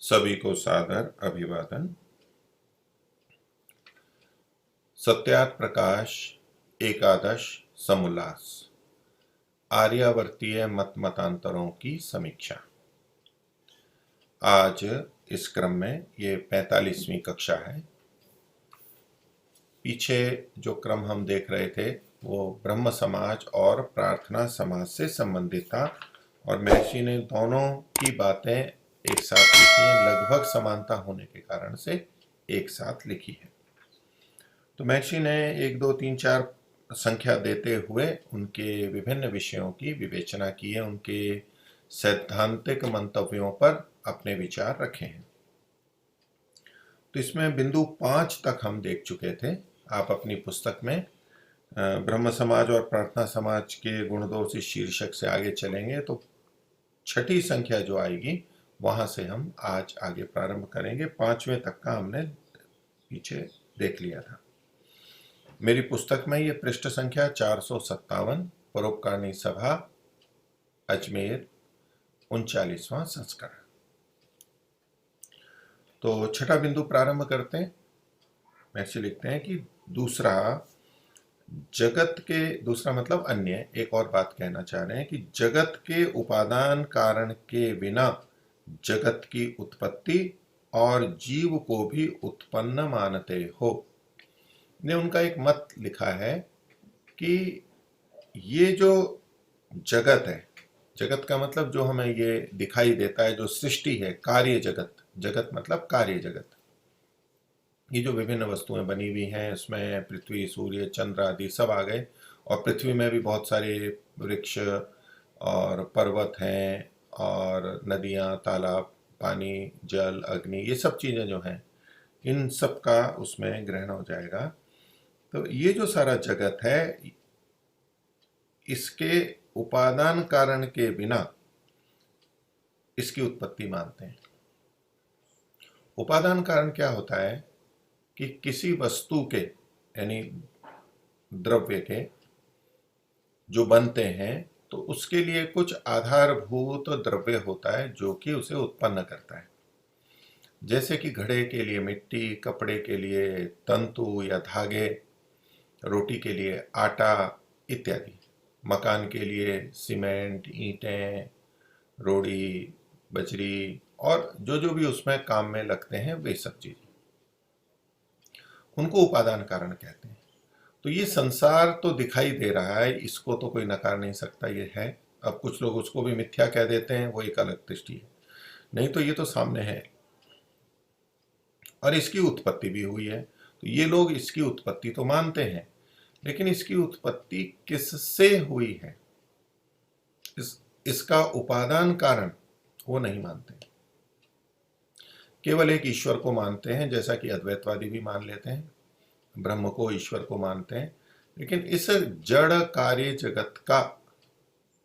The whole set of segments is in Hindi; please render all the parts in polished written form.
सभी को सादर अभिवादन। सत्यार्थ प्रकाश एकादश समुल्लास आर्यावर्तीय मत मतांतरों की समीक्षा। आज इस क्रम में ये 45वीं कक्षा है। पीछे जो क्रम हम देख रहे थे वो ब्रह्म समाज और प्रार्थना समाज से संबंधित था और महर्षि ने दोनों की बातें एक साथ लिखी हैं, लगभग समानता होने के कारण से एक साथ लिखी है। तो महर्षि ने 1, 2, 3, 4 संख्या देते हुए उनके विभिन्न विषयों की विवेचना की है, उनके सैद्धांतिक मंतव्यों पर अपने विचार रखे हैं। तो इसमें बिंदु 5 तक हम देख चुके थे। आप अपनी पुस्तक में ब्रह्म समाज और प्रार्थना समाज के गुणदोष इस शीर्षक से आगे चलेंगे तो छठी संख्या जो आएगी वहां से हम आज आगे प्रारंभ करेंगे। 5वें तक का हमने पीछे देख लिया था। मेरी पुस्तक में ये पृष्ठ संख्या 457, परोपकारणी सभा अजमेर 39वां संस्करण। तो छठा बिंदु प्रारंभ करते हैं। महर्षि लिखते हैं कि दूसरा मतलब अन्य, एक और बात कहना चाह रहे हैं कि जगत के उपादान कारण के बिना जगत की उत्पत्ति और जीव को भी उत्पन्न मानते हो। ने उनका एक मत लिखा है कि ये जो जगत है, जगत का मतलब जो हमें ये दिखाई देता है, जो सृष्टि है, कार्य जगत, जगत मतलब कार्य जगत, ये जो विभिन्न वस्तुएं बनी हुई हैं, इसमें पृथ्वी, सूर्य, चंद्र आदि सब आ गए और पृथ्वी में भी बहुत सारे वृक्ष और पर्वत हैं और नदियां, तालाब, पानी, जल, अग्नि, ये सब चीजें जो हैं इन सब का उसमें ग्रहण हो जाएगा। तो ये जो सारा जगत है इसके उपादान कारण के बिना इसकी उत्पत्ति मानते हैं। उपादान कारण क्या होता है कि किसी वस्तु के यानी द्रव्य के जो बनते हैं तो उसके लिए कुछ आधारभूत द्रव्य होता है जो कि उसे उत्पन्न करता है। जैसे कि घड़े के लिए मिट्टी, कपड़े के लिए तंतु या धागे, रोटी के लिए आटा इत्यादि, मकान के लिए सीमेंट, ईंटें, रोड़ी, बजरी और जो भी उसमें काम में लगते हैं वे सब चीजें, उनको उपादान कारण कहते हैं। तो ये संसार तो दिखाई दे रहा है, इसको तो कोई नकार नहीं सकता, ये है। अब कुछ लोग उसको भी मिथ्या कह देते हैं, वो एक अलग दृष्टि है, नहीं तो ये तो सामने है और इसकी उत्पत्ति भी हुई है। तो ये लोग इसकी उत्पत्ति तो मानते हैं, लेकिन इसकी उत्पत्ति किससे हुई है, इसका उपादान कारण वो नहीं मानते। केवल एक ईश्वर को मानते हैं, जैसा कि अद्वैतवादी भी मान लेते हैं, ब्रह्म को, ईश्वर को मानते हैं, लेकिन इस जड़ कार्य जगत का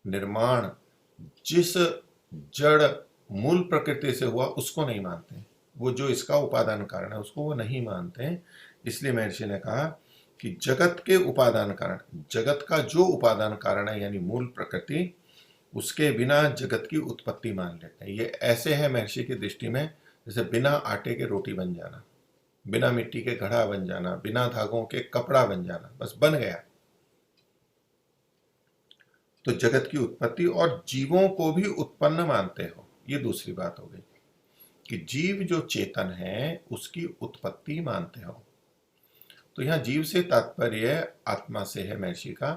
निर्माण जिस जड़ मूल प्रकृति से हुआ उसको नहीं मानते। वो जो इसका उपादान कारण है उसको वो नहीं मानते हैं। इसलिए महर्षि ने कहा कि जगत के उपादान कारण, जगत का जो उपादान कारण है यानी मूल प्रकृति, उसके बिना जगत की उत्पत्ति मान लेते हैं। ये ऐसे है महर्षि की दृष्टि में जैसे बिना आटे के रोटी बन जाना, बिना मिट्टी के घड़ा बन जाना, बिना धागों के कपड़ा बन जाना, बस बन गया। तो जगत की उत्पत्ति और जीवों को भी उत्पन्न मानते हो, ये दूसरी बात हो गई कि जीव जो चेतन है उसकी उत्पत्ति मानते हो। तो यहां जीव से तात्पर्य आत्मा से है महर्षि का,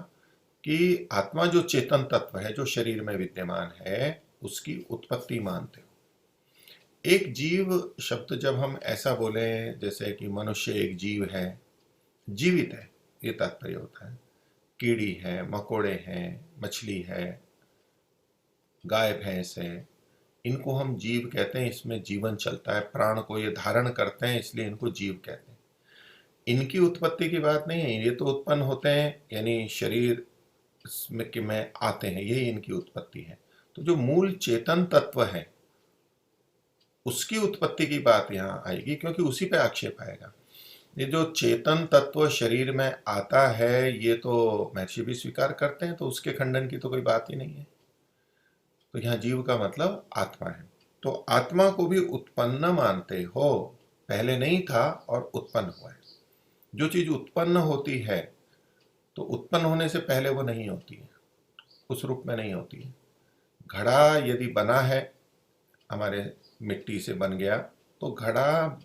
कि आत्मा जो चेतन तत्व है, जो शरीर में विद्यमान है, उसकी उत्पत्ति मानते हो। एक जीव शब्द जब हम ऐसा बोले जैसे कि मनुष्य एक जीव है, जीवित है, ये तात्पर्य होता है। कीड़ी है, मकोड़े हैं, मछली है, गाय भैंस है, इनको हम जीव कहते हैं। इसमें जीवन चलता है, प्राण को ये धारण करते हैं, इसलिए इनको जीव कहते हैं। इनकी उत्पत्ति की बात नहीं है, ये तो उत्पन्न होते हैं यानी शरीर में आते हैं, यही इनकी उत्पत्ति है। तो जो मूल चेतन तत्व है उसकी उत्पत्ति की बात यहाँ आएगी, क्योंकि उसी पे आक्षेप आएगा। ये जो चेतन तत्व शरीर में आता है ये तो महर्षि भी स्वीकार करते हैं, तो उसके खंडन की तो कोई बात ही नहीं है। तो यहाँ जीव का मतलब आत्मा है। तो आत्मा को भी उत्पन्न मानते हो, पहले नहीं था और उत्पन्न हुआ है। जो चीज उत्पन्न होती है तो उत्पन्न होने से पहले वो नहीं होती है, उस रूप में नहीं होती है। घड़ा यदि बना है, हमारे मिट्टी से बन गया, तो घड़ा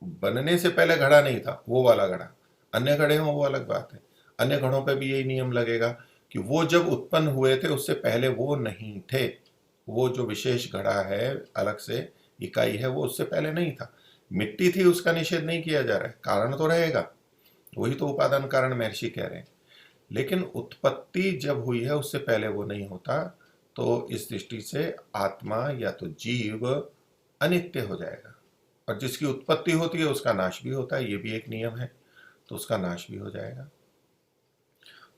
बनने से पहले घड़ा नहीं था, वो वाला घड़ा। अन्य घड़े हों वो अलग बात है, अन्य घड़ों पे भी यही नियम लगेगा कि वो जब उत्पन्न हुए थे उससे पहले वो नहीं थे। वो जो विशेष घड़ा है, अलग से इकाई है, वो उससे पहले नहीं था। मिट्टी थी, उसका निषेध नहीं किया जा रहा है, कारण तो रहेगा, वही तो उपादान कारण महर्षि कह रहे हैं। लेकिन उत्पत्ति जब हुई है उससे पहले वो नहीं होता, तो इस दृष्टि से आत्मा या तो जीव अनित्य हो जाएगा, और जिसकी उत्पत्ति होती है उसका नाश भी होता है, ये भी एक नियम है, तो उसका नाश भी हो जाएगा।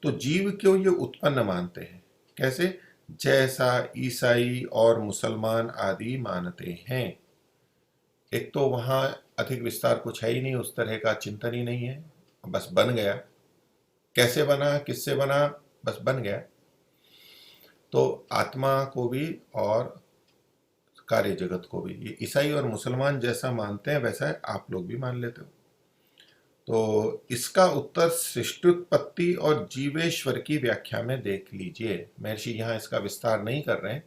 तो जीव क्यों ये उत्पन्न मानते हैं? कैसे? जैसा ईसाई और मुसलमान आदि मानते हैं। एक तो वहां अधिक विस्तार कुछ है ही नहीं, उस तरह का चिंतन ही नहीं है, बस बन गया। कैसे बना, किससे बना, बस बन गया। तो आत्मा को भी और कार्य जगत को भी ये ईसाई और मुसलमान जैसा मानते हैं वैसा आप लोग भी मान लेते हो। तो इसका उत्तर सृष्टि और जीवेश्वर की व्याख्या में देख लीजिए। महर्षि यहाँ इसका विस्तार नहीं कर रहे हैं,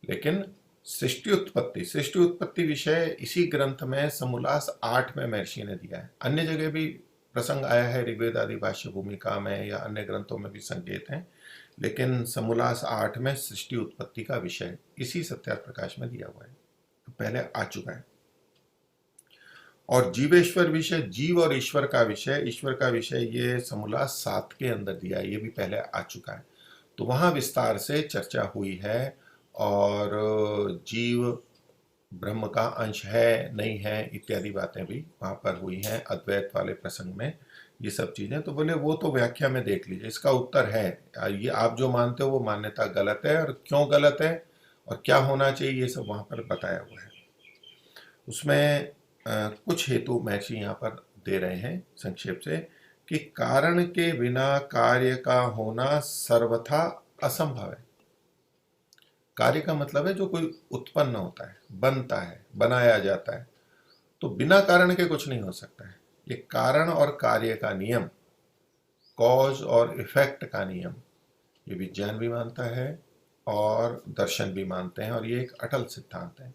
लेकिन सृष्टि उत्पत्ति विषय इसी ग्रंथ में समोल्लास 8 में महर्षि ने दिया है। अन्य जगह भी प्रसंग आया है, ऋग्वेद आदि भाष्य भूमिका में या अन्य ग्रंथों में भी संकेत हैं, लेकिन समोल्लास 8 में सृष्टि उत्पत्ति का विषय इसी सत्यार्थ प्रकाश में दिया हुआ है, तो पहले आ चुका है। और जीवेश्वर विषय, जीव और ईश्वर का विषय, ईश्वर का विषय ये समोल्लास 7 के अंदर दिया है, ये भी पहले आ चुका है। तो वहां विस्तार से चर्चा हुई है, और जीव ब्रह्म का अंश है नहीं है इत्यादि बातें भी वहां पर हुई हैं, अद्वैत वाले प्रसंग में ये सब चीजें। तो बोले वो तो व्याख्या में देख लीजिए, इसका उत्तर है। ये आप जो मानते हो वो मान्यता गलत है, और क्यों गलत है और क्या होना चाहिए ये सब वहां पर बताया हुआ है। उसमें कुछ हेतु महर्षि यहाँ पर दे रहे हैं संक्षेप से, कि कारण के बिना कार्य का होना सर्वथा असंभव है। कार्य का मतलब है जो कोई उत्पन्न होता है, बनता है, बनाया जाता है, तो बिना कारण के कुछ नहीं हो सकता है। ये कारण और कार्य का नियम, कॉज और इफेक्ट का नियम, ये विज्ञान भी मानता है और दर्शन भी मानते हैं, और ये एक अटल सिद्धांत है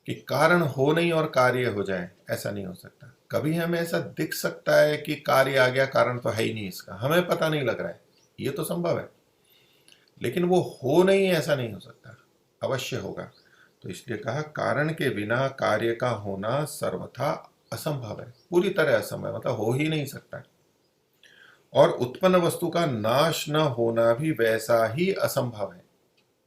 कि कारण हो नहीं और कार्य हो जाए, ऐसा नहीं हो सकता। कभी हमें ऐसा दिख सकता है कि कार्य आ गया, कारण तो है ही नहीं इसका, हमें पता नहीं लग रहा है, ये तो संभव है, लेकिन वो हो नहीं है ऐसा नहीं हो सकता, अवश्य होगा। तो इसलिए कहा कारण के बिना कार्य का होना सर्वथा असंभव है, पूरी तरह असंभव, मतलब हो ही नहीं सकता। और उत्पन्न वस्तु का नाश न होना भी वैसा ही असंभव है।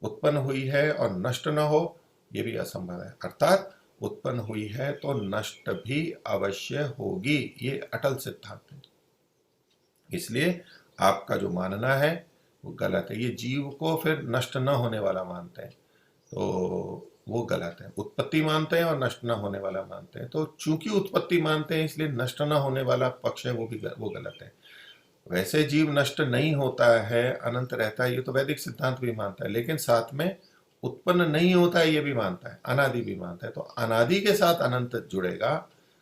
उत्पन्न हुई है और नष्ट न हो, ये भी असंभव है। अर्थात उत्पन्न हुई है तो नष्ट भी अवश्य होगी, ये अटल सिद्धांत है। इसलिए आपका जो मानना है वो गलत है। ये जीव को फिर नष्ट न होने वाला मानते हैं, तो वो गलत है। उत्पत्ति मानते हैं और नष्ट न होने वाला मानते हैं, तो चूंकि उत्पत्ति मानते हैं इसलिए नष्ट न होने वाला पक्ष है वो गलत है। वैसे जीव नष्ट नहीं होता है, अनंत रहता है, ये तो वैदिक सिद्धांत भी मानता है, लेकिन साथ में उत्पन्न नहीं होता है ये भी मानता है, अनादि भी मानता है। तो अनादि के साथ अनंत जुड़ेगा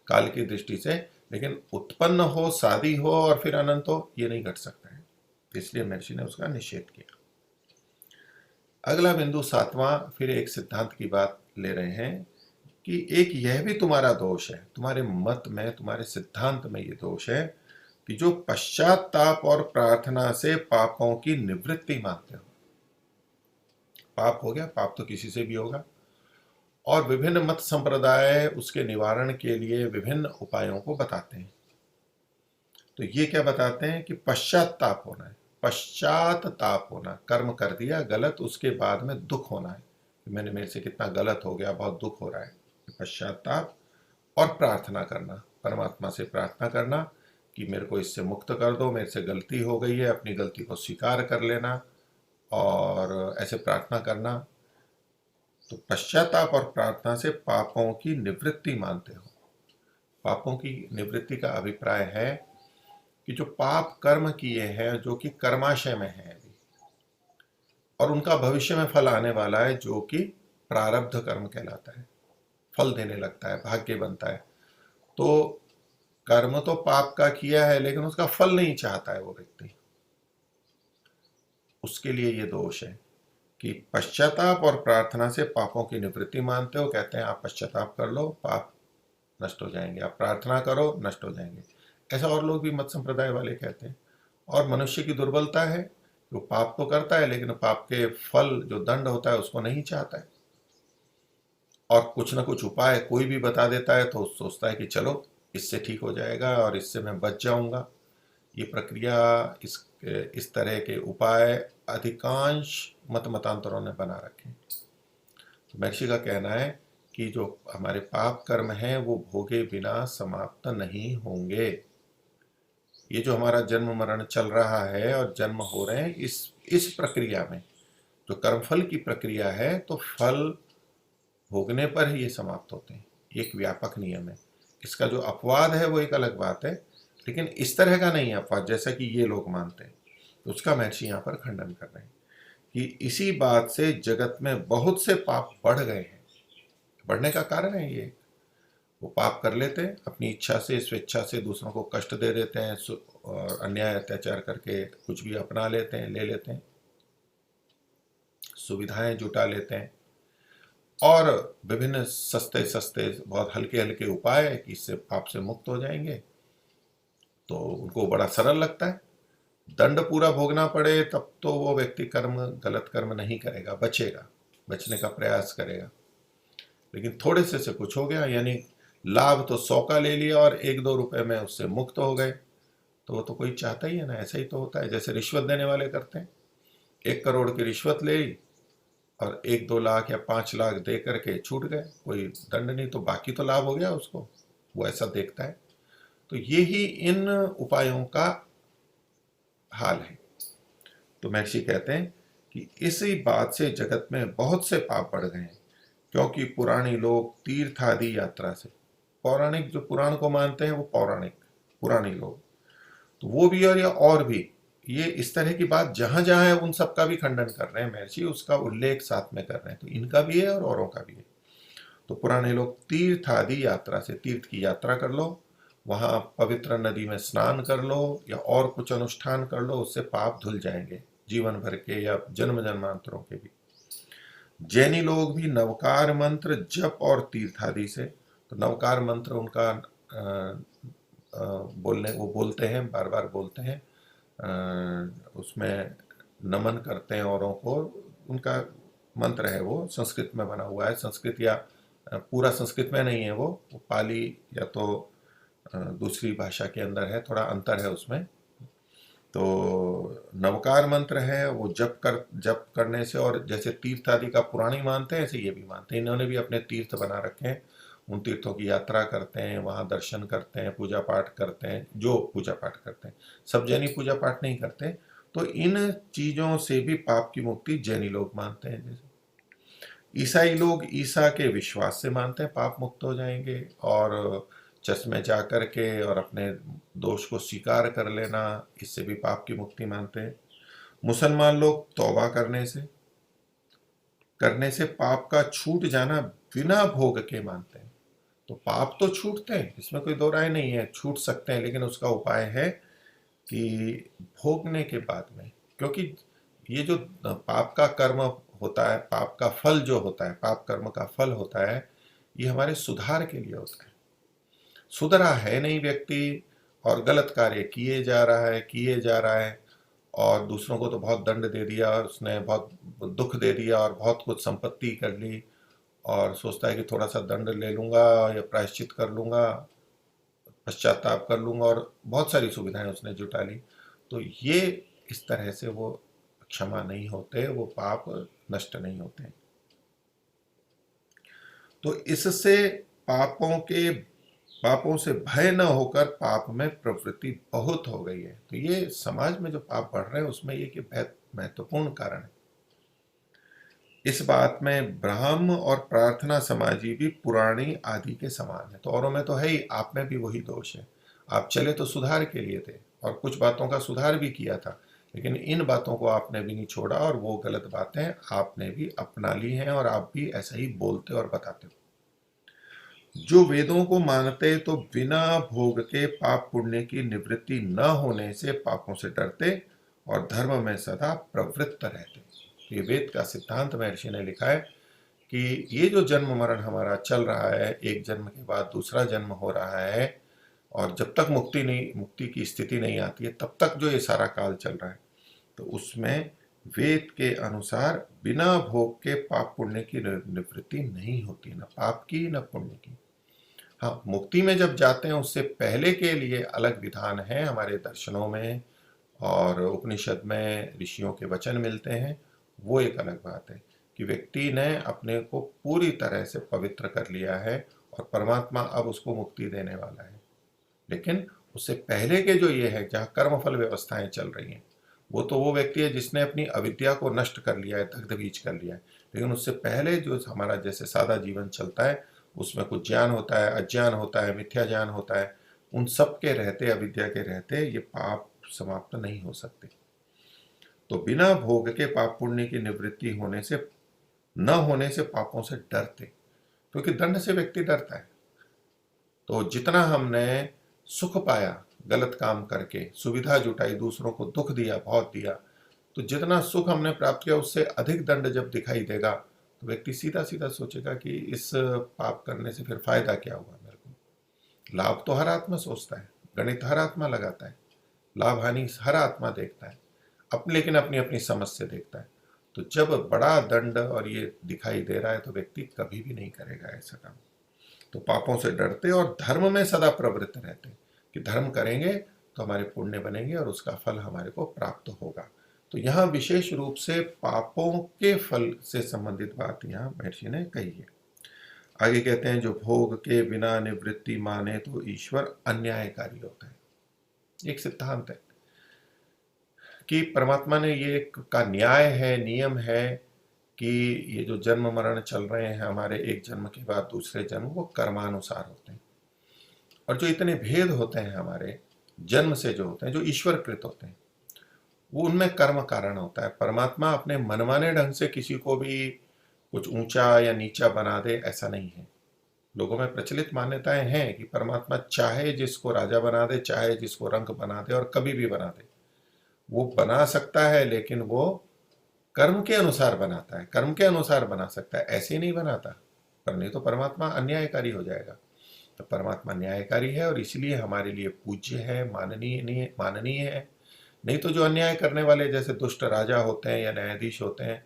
काल की दृष्टि से, लेकिन उत्पन्न हो, शादी हो और फिर अनंत हो, ये नहीं घट सकता है। इसलिए महर्षि ने उसका निषेध किया। अगला बिंदु 7वां, फिर एक सिद्धांत की बात ले रहे हैं कि एक यह भी तुम्हारा दोष है, तुम्हारे मत में, तुम्हारे सिद्धांत में ये दोष है कि जो पश्चाताप और प्रार्थना से पापों की निवृत्ति मानते हो। पाप हो गया, पाप तो किसी से भी होगा, और विभिन्न मत संप्रदाय उसके निवारण के लिए विभिन्न उपायों को बताते हैं। तो ये क्या बताते हैं कि पश्चाताप होना है, पश्चाताप होना, कर्म कर दिया गलत, उसके बाद में दुख होना है कि मैंने, मेरे से कितना गलत हो गया, बहुत दुख हो रहा है, पश्चाताप। और प्रार्थना करना, परमात्मा से प्रार्थना करना कि मेरे को इससे मुक्त कर दो, मेरे से गलती हो गई है, अपनी गलती को स्वीकार कर लेना, और ऐसे प्रार्थना करना। तो पश्चाताप और प्रार्थना से पापों की निवृत्ति मानते हो। पापों की निवृत्ति का अभिप्राय है कि जो पाप कर्म किए हैं, जो कि कर्माशय में है अभी, और उनका भविष्य में फल आने वाला है जो कि प्रारब्ध कर्म कहलाता है, फल देने लगता है, भाग्य बनता है। तो कर्म तो पाप का किया है लेकिन उसका फल नहीं चाहता है वो व्यक्ति, उसके लिए ये दोष है कि पश्चाताप और प्रार्थना से पापों की निवृत्ति मानते हो। कहते हैं आप पश्चाताप कर लो, पाप नष्ट हो जाएंगे, आप प्रार्थना करो, नष्ट हो जाएंगे। ऐसा और लोग भी मत संप्रदाय वाले कहते हैं। और मनुष्य की दुर्बलता है, वो पाप तो करता है लेकिन पाप के फल जो दंड होता है उसको नहीं चाहता है, और कुछ ना कुछ उपाय कोई भी बता देता है तो सोचता है कि चलो इससे ठीक हो जाएगा और इससे मैं बच जाऊंगा। ये प्रक्रिया, इस तरह के उपाय अधिकांश मतांतरों ने बना रखे हैं। तो महर्षि का कहना है कि जो हमारे पाप कर्म हैं वो भोगे बिना समाप्त नहीं होंगे। ये जो हमारा जन्म मरण चल रहा है और जन्म हो रहे हैं, इस प्रक्रिया में जो कर्मफल की प्रक्रिया है, तो फल भोगने पर ही ये समाप्त होते हैं। एक व्यापक नियम है। इसका जो अपवाद है वो एक अलग बात है, लेकिन इस तरह का नहीं है अपवाद जैसा कि ये लोग मानते हैं। तो उसका महर्षि यहाँ पर खंडन कर रहे हैं कि इसी बात से जगत में बहुत से पाप बढ़ गए हैं। बढ़ने का कारण है ये, वो पाप कर लेते हैं अपनी इच्छा से, स्वेच्छा से दूसरों को कष्ट दे देते हैं और अन्याय अत्याचार करके कुछ भी अपना लेते हैं, ले लेते हैं, सुविधाएं जुटा लेते हैं, और विभिन्न सस्ते सस्ते बहुत हल्के हल्के उपाय कि इससे पाप से मुक्त हो जाएंगे, तो उनको बड़ा सरल लगता है। दंड पूरा भोगना पड़े तब तो वो व्यक्ति गलत कर्म नहीं करेगा, बचेगा, बचने का प्रयास करेगा। लेकिन थोड़े से कुछ हो गया, यानी लाभ तो 100 का ले लिया और 1-2 रुपए में उससे मुक्त हो गए, तो वो तो कोई चाहता ही है ना। ऐसा ही तो होता है जैसे रिश्वत देने वाले करते हैं। 1 करोड़ की रिश्वत ले और 1-2 लाख या 5 लाख दे करके छूट गए, कोई दंड नहीं, तो बाकी तो लाभ हो गया उसको, वो ऐसा देखता है। तो ये ही इन उपायों का हाल है। तो महर्षि कहते हैं कि इसी बात से जगत में बहुत से पाप बढ़ गए हैं, क्योंकि पुरानी लोग तीर्थ आदि यात्रा से, पौराणिक जो पुराण को मानते हैं वो पौराणिक पुरानी लोग, तो वो भी और भी ये इस तरह की बात जहां जहां है उन सब का भी खंडन कर रहे हैं महर्षि, उसका उल्लेख साथ में कर रहे हैं। तो इनका भी है और औरों का भी है। तो पुराने लोग तीर्थ आदि यात्रा से, तीर्थ की यात्रा कर लो, वहां पवित्र नदी में स्नान कर लो या और कुछ अनुष्ठान कर लो, उससे पाप धुल जाएंगे जीवन भर के या जन्म जन्मांतरों के भी। जैनी लोग भी नवकार मंत्र जप और तीर्थ आदि से, तो नवकार मंत्र उनका वो बोलते हैं, बार बार बोलते हैं, उसमें नमन करते हैं औरों को। उनका मंत्र है, वो संस्कृत में बना हुआ है, संस्कृत या पूरा संस्कृत में नहीं है, वो पाली या तो दूसरी भाषा के अंदर है, थोड़ा अंतर है उसमें। तो नवकार मंत्र है, वो जप करने से, और जैसे तीर्थ आदि का पुराणी मानते हैं ऐसे ये भी मानते हैं। इन्होंने भी अपने तीर्थ बना रखे हैं, उन तीर्थों की यात्रा करते हैं, वहाँ दर्शन करते हैं, पूजा पाठ करते हैं, जो पूजा पाठ करते हैं। सब जैनी पूजा पाठ नहीं करते। तो इन चीज़ों से भी पाप की मुक्ति जैनी लोग मानते हैं। जैसे ईसाई लोग ईसा के विश्वास से मानते हैं पाप मुक्त हो जाएंगे, और चर्च में जा कर के और अपने दोष को स्वीकार कर लेना, इससे भी पाप की मुक्ति मानते हैं। मुसलमान लोग तौबा करने से पाप का छूट जाना बिना भोग के मानते हैं। तो पाप तो छूटते हैं, इसमें कोई दो राय नहीं है, छूट सकते हैं, लेकिन उसका उपाय है कि भोगने के बाद में, क्योंकि ये जो पाप का कर्म होता है, पाप का फल जो होता है, पाप कर्म का फल होता है, ये हमारे सुधार के लिए होता है। सुधरा है नहीं व्यक्ति और गलत कार्य किए जा रहा है, और दूसरों को तो बहुत दंड दे दिया, उसने बहुत दुख दे दिया और बहुत कुछ संपत्ति कर ली, और सोचता है कि थोड़ा सा दंड ले लूंगा या प्रायश्चित कर लूंगा, पश्चाताप कर लूंगा, और बहुत सारी सुविधाएं उसने जुटा ली। तो ये इस तरह से वो क्षमा नहीं होते, वो पाप नष्ट नहीं होते। तो इससे पापों से भय न होकर पाप में प्रवृत्ति बहुत हो गई है। तो ये समाज में जो पाप बढ़ रहे हैं उसमें ये कि बहुत महत्वपूर्ण कारण है। इस बात में ब्राह्म और प्रार्थना समाजी भी पुराणी आदि के समान है। तो औरों में तो है ही, आप में भी वही दोष है। आप चले तो सुधार के लिए थे और कुछ बातों का सुधार भी किया था, लेकिन इन बातों को आपने भी नहीं छोड़ा और वो गलत बातें आपने भी अपना ली हैं और आप भी ऐसा ही बोलते और बताते हो। जो वेदों को मानते तो बिना भोग के पाप पुण्य की निवृत्ति न होने से पापों से डरते और धर्म में सदा प्रवृत्त रहते। ये वेद का सिद्धांत महर्षि ने लिखा है कि ये जो जन्म मरण हमारा चल रहा है, एक जन्म के बाद दूसरा जन्म हो रहा है और जब तक मुक्ति की स्थिति नहीं आती है तब तक जो ये सारा काल चल रहा है, तो उसमें वेद के अनुसार बिना भोग के पाप पुण्य की निवृत्ति नहीं होती, न पाप की न पुण्य की। हाँ, मुक्ति में जब जाते हैं उससे पहले के लिए अलग विधान है हमारे दर्शनों में और उपनिषद में ऋषियों के वचन मिलते हैं। वो एक अलग बात है कि व्यक्ति ने अपने को पूरी तरह से पवित्र कर लिया है और परमात्मा अब उसको मुक्ति देने वाला है। लेकिन उससे पहले के जो ये है जहाँ कर्मफल व्यवस्थाएं चल रही हैं, वो व्यक्ति है जिसने अपनी अविद्या को नष्ट कर लिया है, दग्ध बीज कर लिया है। लेकिन उससे पहले जो हमारा जैसे सादा जीवन चलता है उसमें कुछ ज्ञान होता है, अज्ञान होता है, मिथ्या ज्ञान होता है, उन सब के रहते, अविद्या के रहते ये पाप समाप्त नहीं हो सकते। तो बिना भोग के पाप पुण्य की निवृत्ति होने से न होने से पापों से डरते, क्योंकि दंड से व्यक्ति डरता है। तो जितना हमने सुख पाया गलत काम करके, सुविधा जुटाई, दूसरों को दुख दिया, बहुत दिया, तो जितना सुख हमने प्राप्त किया उससे अधिक दंड जब दिखाई देगा तो व्यक्ति सीधा सीधा सोचेगा कि इस पाप करने से फिर फायदा क्या हुआ मेरे को। लाभ तो हर आत्मा सोचता है, गणित हर आत्मा लगाता है, लाभ हानि हर आत्मा देखता है, लेकिन अपनी अपनी समझ से देखता है। तो जब बड़ा दंड और ये दिखाई दे रहा है तो व्यक्ति कभी भी नहीं करेगा ऐसा काम। तो पापों से डरते और धर्म में सदा प्रवृत्त रहते कि धर्म करेंगे तो हमारे पुण्य बनेंगे और उसका फल हमारे को प्राप्त होगा। तो यहाँ विशेष रूप से पापों के फल से संबंधित बात यहाँ महर्षि ने कही है। आगे कहते हैं, जो भोग के बिना निवृत्ति माने तो ईश्वर अन्यायकारी होता है। एक सिद्धांत है कि परमात्मा ने ये का न्याय है, नियम है कि ये जो जन्म मरण चल रहे हैं हमारे, एक जन्म के बाद दूसरे जन्म, वो कर्मानुसार होते हैं। और जो इतने भेद होते हैं हमारे जन्म से जो होते हैं, जो ईश्वरकृत होते हैं, वो उनमें कर्म कारण होता है। परमात्मा अपने मनमाने ढंग से किसी को भी कुछ ऊंचा या नीचा बना दे, ऐसा नहीं है। लोगों में प्रचलित मान्यताएं हैं कि परमात्मा चाहे जिसको राजा बना दे, चाहे जिसको रंक बना दे और कभी भी बना दे। वो बना सकता है लेकिन वो कर्म के अनुसार बनाता है, कर्म के अनुसार बना सकता है, ऐसे ही नहीं बनाता। पर नहीं तो परमात्मा अन्यायकारी हो जाएगा। तो परमात्मा न्यायकारी है और इसलिए हमारे लिए पूज्य है, माननीय है। नहीं तो जो अन्याय करने वाले जैसे दुष्ट राजा होते हैं या न्यायाधीश होते हैं,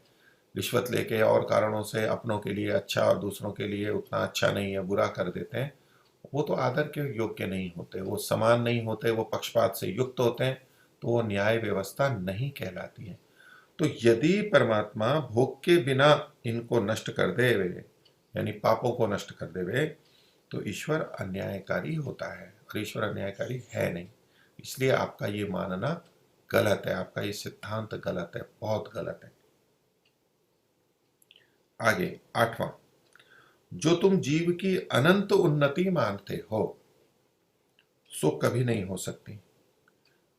रिश्वत लेके और कारणों से अपनों के लिए अच्छा और दूसरों के लिए उतना अच्छा नहीं है, बुरा कर देते हैं, वो तो आदर के योग्य नहीं होते, वो समान नहीं होते, वो पक्षपात से युक्त होते हैं, तो वो न्याय व्यवस्था नहीं कहलाती है। तो यदि परमात्मा भोग के बिना इनको नष्ट कर दे वे, यानी पापों को नष्ट कर दे वे, तो ईश्वर अन्यायकारी होता है और ईश्वर अन्यायकारी है नहीं। इसलिए आपका ये मानना गलत है, आपका ये सिद्धांत गलत है, बहुत गलत है। आगे 8वां, जो तुम जीव की अनंत उन्नति मानते हो सो कभी नहीं हो सकती।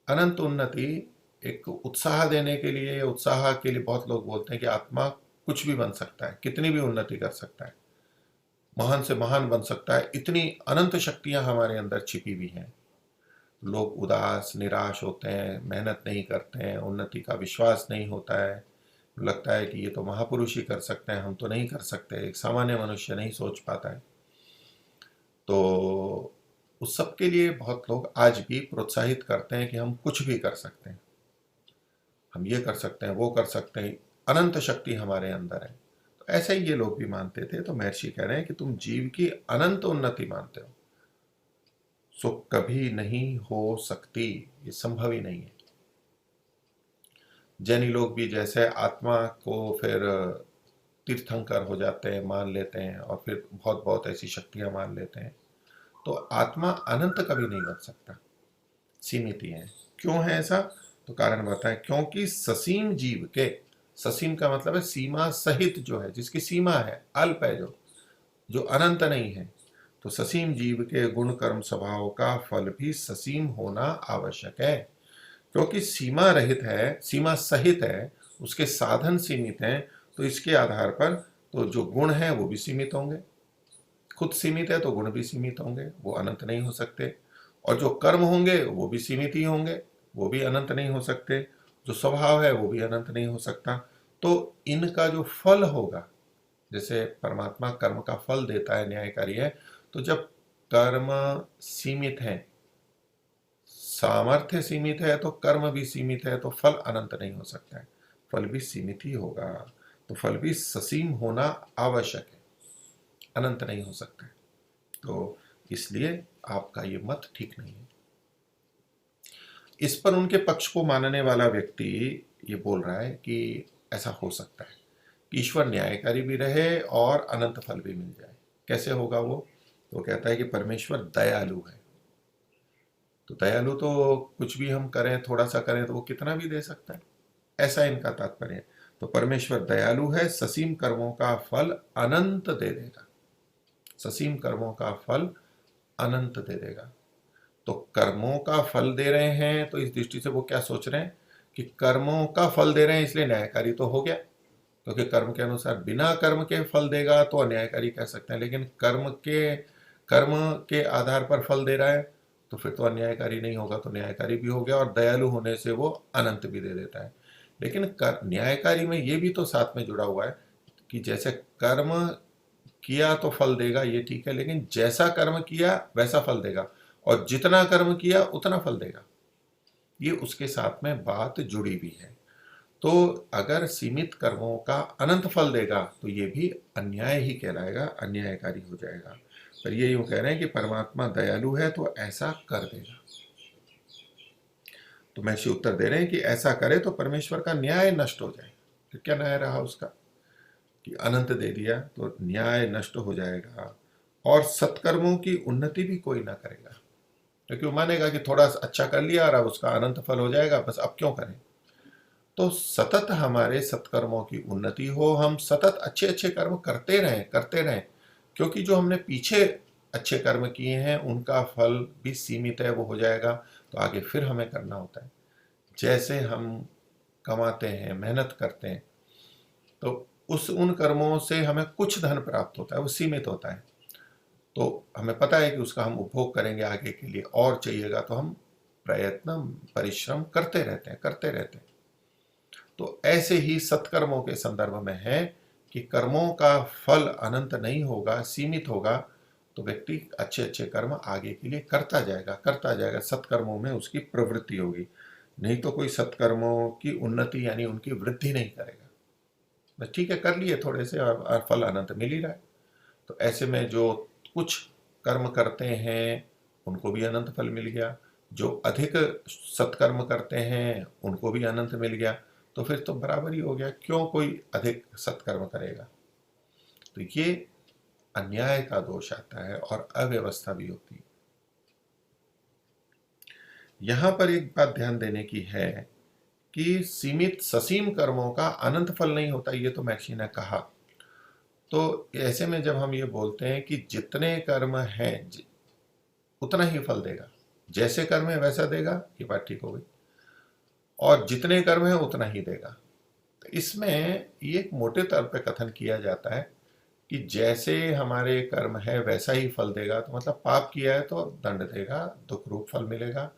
अनंत उन्नति एक उत्साह देने के लिए, उत्साह के लिए बहुत लोग बोलते हैं कि आत्मा कुछ भी बन सकता है, कितनी भी उन्नति कर सकता है, महान से महान बन सकता है, इतनी अनंत शक्तियां हमारे अंदर छिपी हुई हैं। लोग उदास निराश होते हैं, मेहनत नहीं करते हैं, उन्नति का विश्वास नहीं होता है, लगता है कि ये तो महापुरुष ही कर सकते हैं, हम तो नहीं कर सकते, एक सामान्य मनुष्य नहीं सोच पाता है। तो उस सब के लिए बहुत लोग आज भी प्रोत्साहित करते हैं कि हम कुछ भी कर सकते हैं, हम ये कर सकते हैं, वो कर सकते हैं, अनंत शक्ति हमारे अंदर है। तो ऐसे ही ये लोग भी मानते थे। तो महर्षि कह रहे हैं कि तुम जीव की अनंत उन्नति मानते हो, सो कभी नहीं हो सकती, ये संभव ही नहीं है। जैनी लोग भी जैसे आत्मा को फिर तीर्थंकर हो जाते हैं, मान लेते हैं और फिर बहुत बहुत ऐसी शक्तियां मान लेते हैं। तो आत्मा अनंत कभी नहीं बन सकता, सीमित ही है। क्यों है ऐसा? तो कारण बताएं, क्योंकि ससीम जीव के, ससीम का मतलब है सीमा सहित, जो है जिसकी सीमा है, अल्प है, जो अनंत नहीं है। तो ससीम जीव के गुण कर्म स्वभाव का फल भी ससीम होना आवश्यक है। क्योंकि सीमा रहित है, सीमा सहित है, उसके साधन सीमित हैं, तो इसके आधार पर तो जो गुण हैं वो भी सीमित होंगे। खुद सीमित है तो गुण भी सीमित होंगे, वो अनंत नहीं हो सकते। और जो कर्म होंगे वो भी सीमित ही होंगे, वो भी अनंत नहीं हो सकते। जो स्वभाव है वो भी अनंत नहीं हो सकता। तो इनका जो फल होगा, जैसे परमात्मा कर्म का फल देता है, न्यायकारी है, तो जब कर्म सीमित है, सामर्थ्य सीमित है, तो कर्म भी सीमित है, तो फल अनंत नहीं हो सकता है, फल भी सीमित ही होगा। तो फल भी ससीम होना आवश्यक है, अनंत नहीं हो सकता है। तो इसलिए आपका ये मत ठीक नहीं है। इस पर उनके पक्ष को मानने वाला व्यक्ति ये बोल रहा है कि ऐसा हो सकता है, ईश्वर न्यायकारी भी रहे और अनंत फल भी मिल जाए। कैसे होगा वो? तो कहता है कि परमेश्वर दयालु है। तो दयालु तो कुछ भी हम करें, थोड़ा सा करें तो वो कितना भी दे सकता है, ऐसा इनका तात्पर्य है। तो परमेश्वर दयालु है, ससीम कर्मों का फल अनंत दे देगा, ससीम कर्मों का फल अनंत दे देगा। तो कर्मों का फल दे रहे हैं, तो इस दृष्टि से वो क्या सोच रहे हैं कि कर्मों का फल दे रहे हैं इसलिए न्यायकारी तो हो गया, क्योंकि कर्म के अनुसार बिना कर्म के फल देगा तो अन्यायकारी कह सकते हैं। लेकिन कर्म के आधार पर फल दे रहा है तो फिर तो अन्यायकारी नहीं होगा, तो न्यायकारी भी हो गया, और दयालु होने से वो अनंत भी दे देता है। लेकिन न्यायकारी में ये भी तो साथ में जुड़ा हुआ है कि जैसे कर्म किया तो फल देगा, ये ठीक है, लेकिन जैसा कर्म किया वैसा फल देगा, और जितना कर्म किया उतना फल देगा, ये उसके साथ में बात जुड़ी भी है। तो अगर सीमित कर्मों का अनंत फल देगा तो ये भी अन्याय ही कहलाएगा, अन्यायकारी हो जाएगा। पर ये यूं कह रहे हैं कि परमात्मा दयालु है तो ऐसा कर देगा। तो महर्षि उत्तर दे रहे हैं कि ऐसा करे तो परमेश्वर का न्याय नष्ट हो जाए। तो क्या न्याय रहा उसका कि अनंत दे दिया तो न्याय नष्ट हो जाएगा, और सत्कर्मों की उन्नति भी कोई ना करेगा, क्योंकि वो मानेगा कि थोड़ा अच्छा कर लिया और अब उसका अनंत फल हो जाएगा, बस अब क्यों करें। तो सतत हमारे सत्कर्मों की उन्नति हो, हम सतत अच्छे अच्छे कर्म करते रहें, क्योंकि जो हमने पीछे अच्छे कर्म किए हैं उनका फल भी सीमित है, वो हो जाएगा, तो आगे फिर हमें करना होता है। जैसे हम कमाते हैं, मेहनत करते हैं, तो उन कर्मों से हमें कुछ धन प्राप्त होता है, वो सीमित होता है, तो हमें पता है कि उसका हम उपभोग करेंगे आगे के लिए, और चाहिएगा तो हम प्रयत्न परिश्रम करते रहते हैं। तो ऐसे ही सत्कर्मों के संदर्भ में है कि कर्मों का फल अनंत नहीं होगा, सीमित होगा, तो व्यक्ति अच्छे अच्छे कर्म आगे के लिए करता जाएगा, सत्कर्मों में उसकी प्रवृत्ति होगी। नहीं तो कोई सत्कर्मों की उन्नति यानी उनकी वृद्धि नहीं करेगा, बस ठीक है कर लिए थोड़े से और फल अनंत मिल ही रहा है। तो ऐसे में जो कुछ कर्म करते हैं उनको भी अनंत फल मिल गया, जो अधिक सत्कर्म करते हैं उनको भी अनंत मिल गया, तो फिर तो बराबर ही हो गया, क्यों कोई अधिक सत्कर्म करेगा। तो ये अन्याय का दोष आता है और अव्यवस्था भी होती है। यहां पर एक बात ध्यान देने की है कि सीमित ससीम कर्मों का अनंत फल नहीं होता, ये तो महर्षि ने कहा। तो ऐसे में जब हम ये बोलते हैं कि जितने कर्म हैं उतना ही फल देगा, जैसे कर्म है वैसा देगा, ये बात ठीक हो गई, और जितने कर्म है उतना ही देगा। तो इसमें ये एक मोटे तौर पे कथन किया जाता है कि जैसे हमारे कर्म है वैसा ही फल देगा, तो मतलब पाप किया है तो दंड देगा, दुख रूप फल मिलेगा,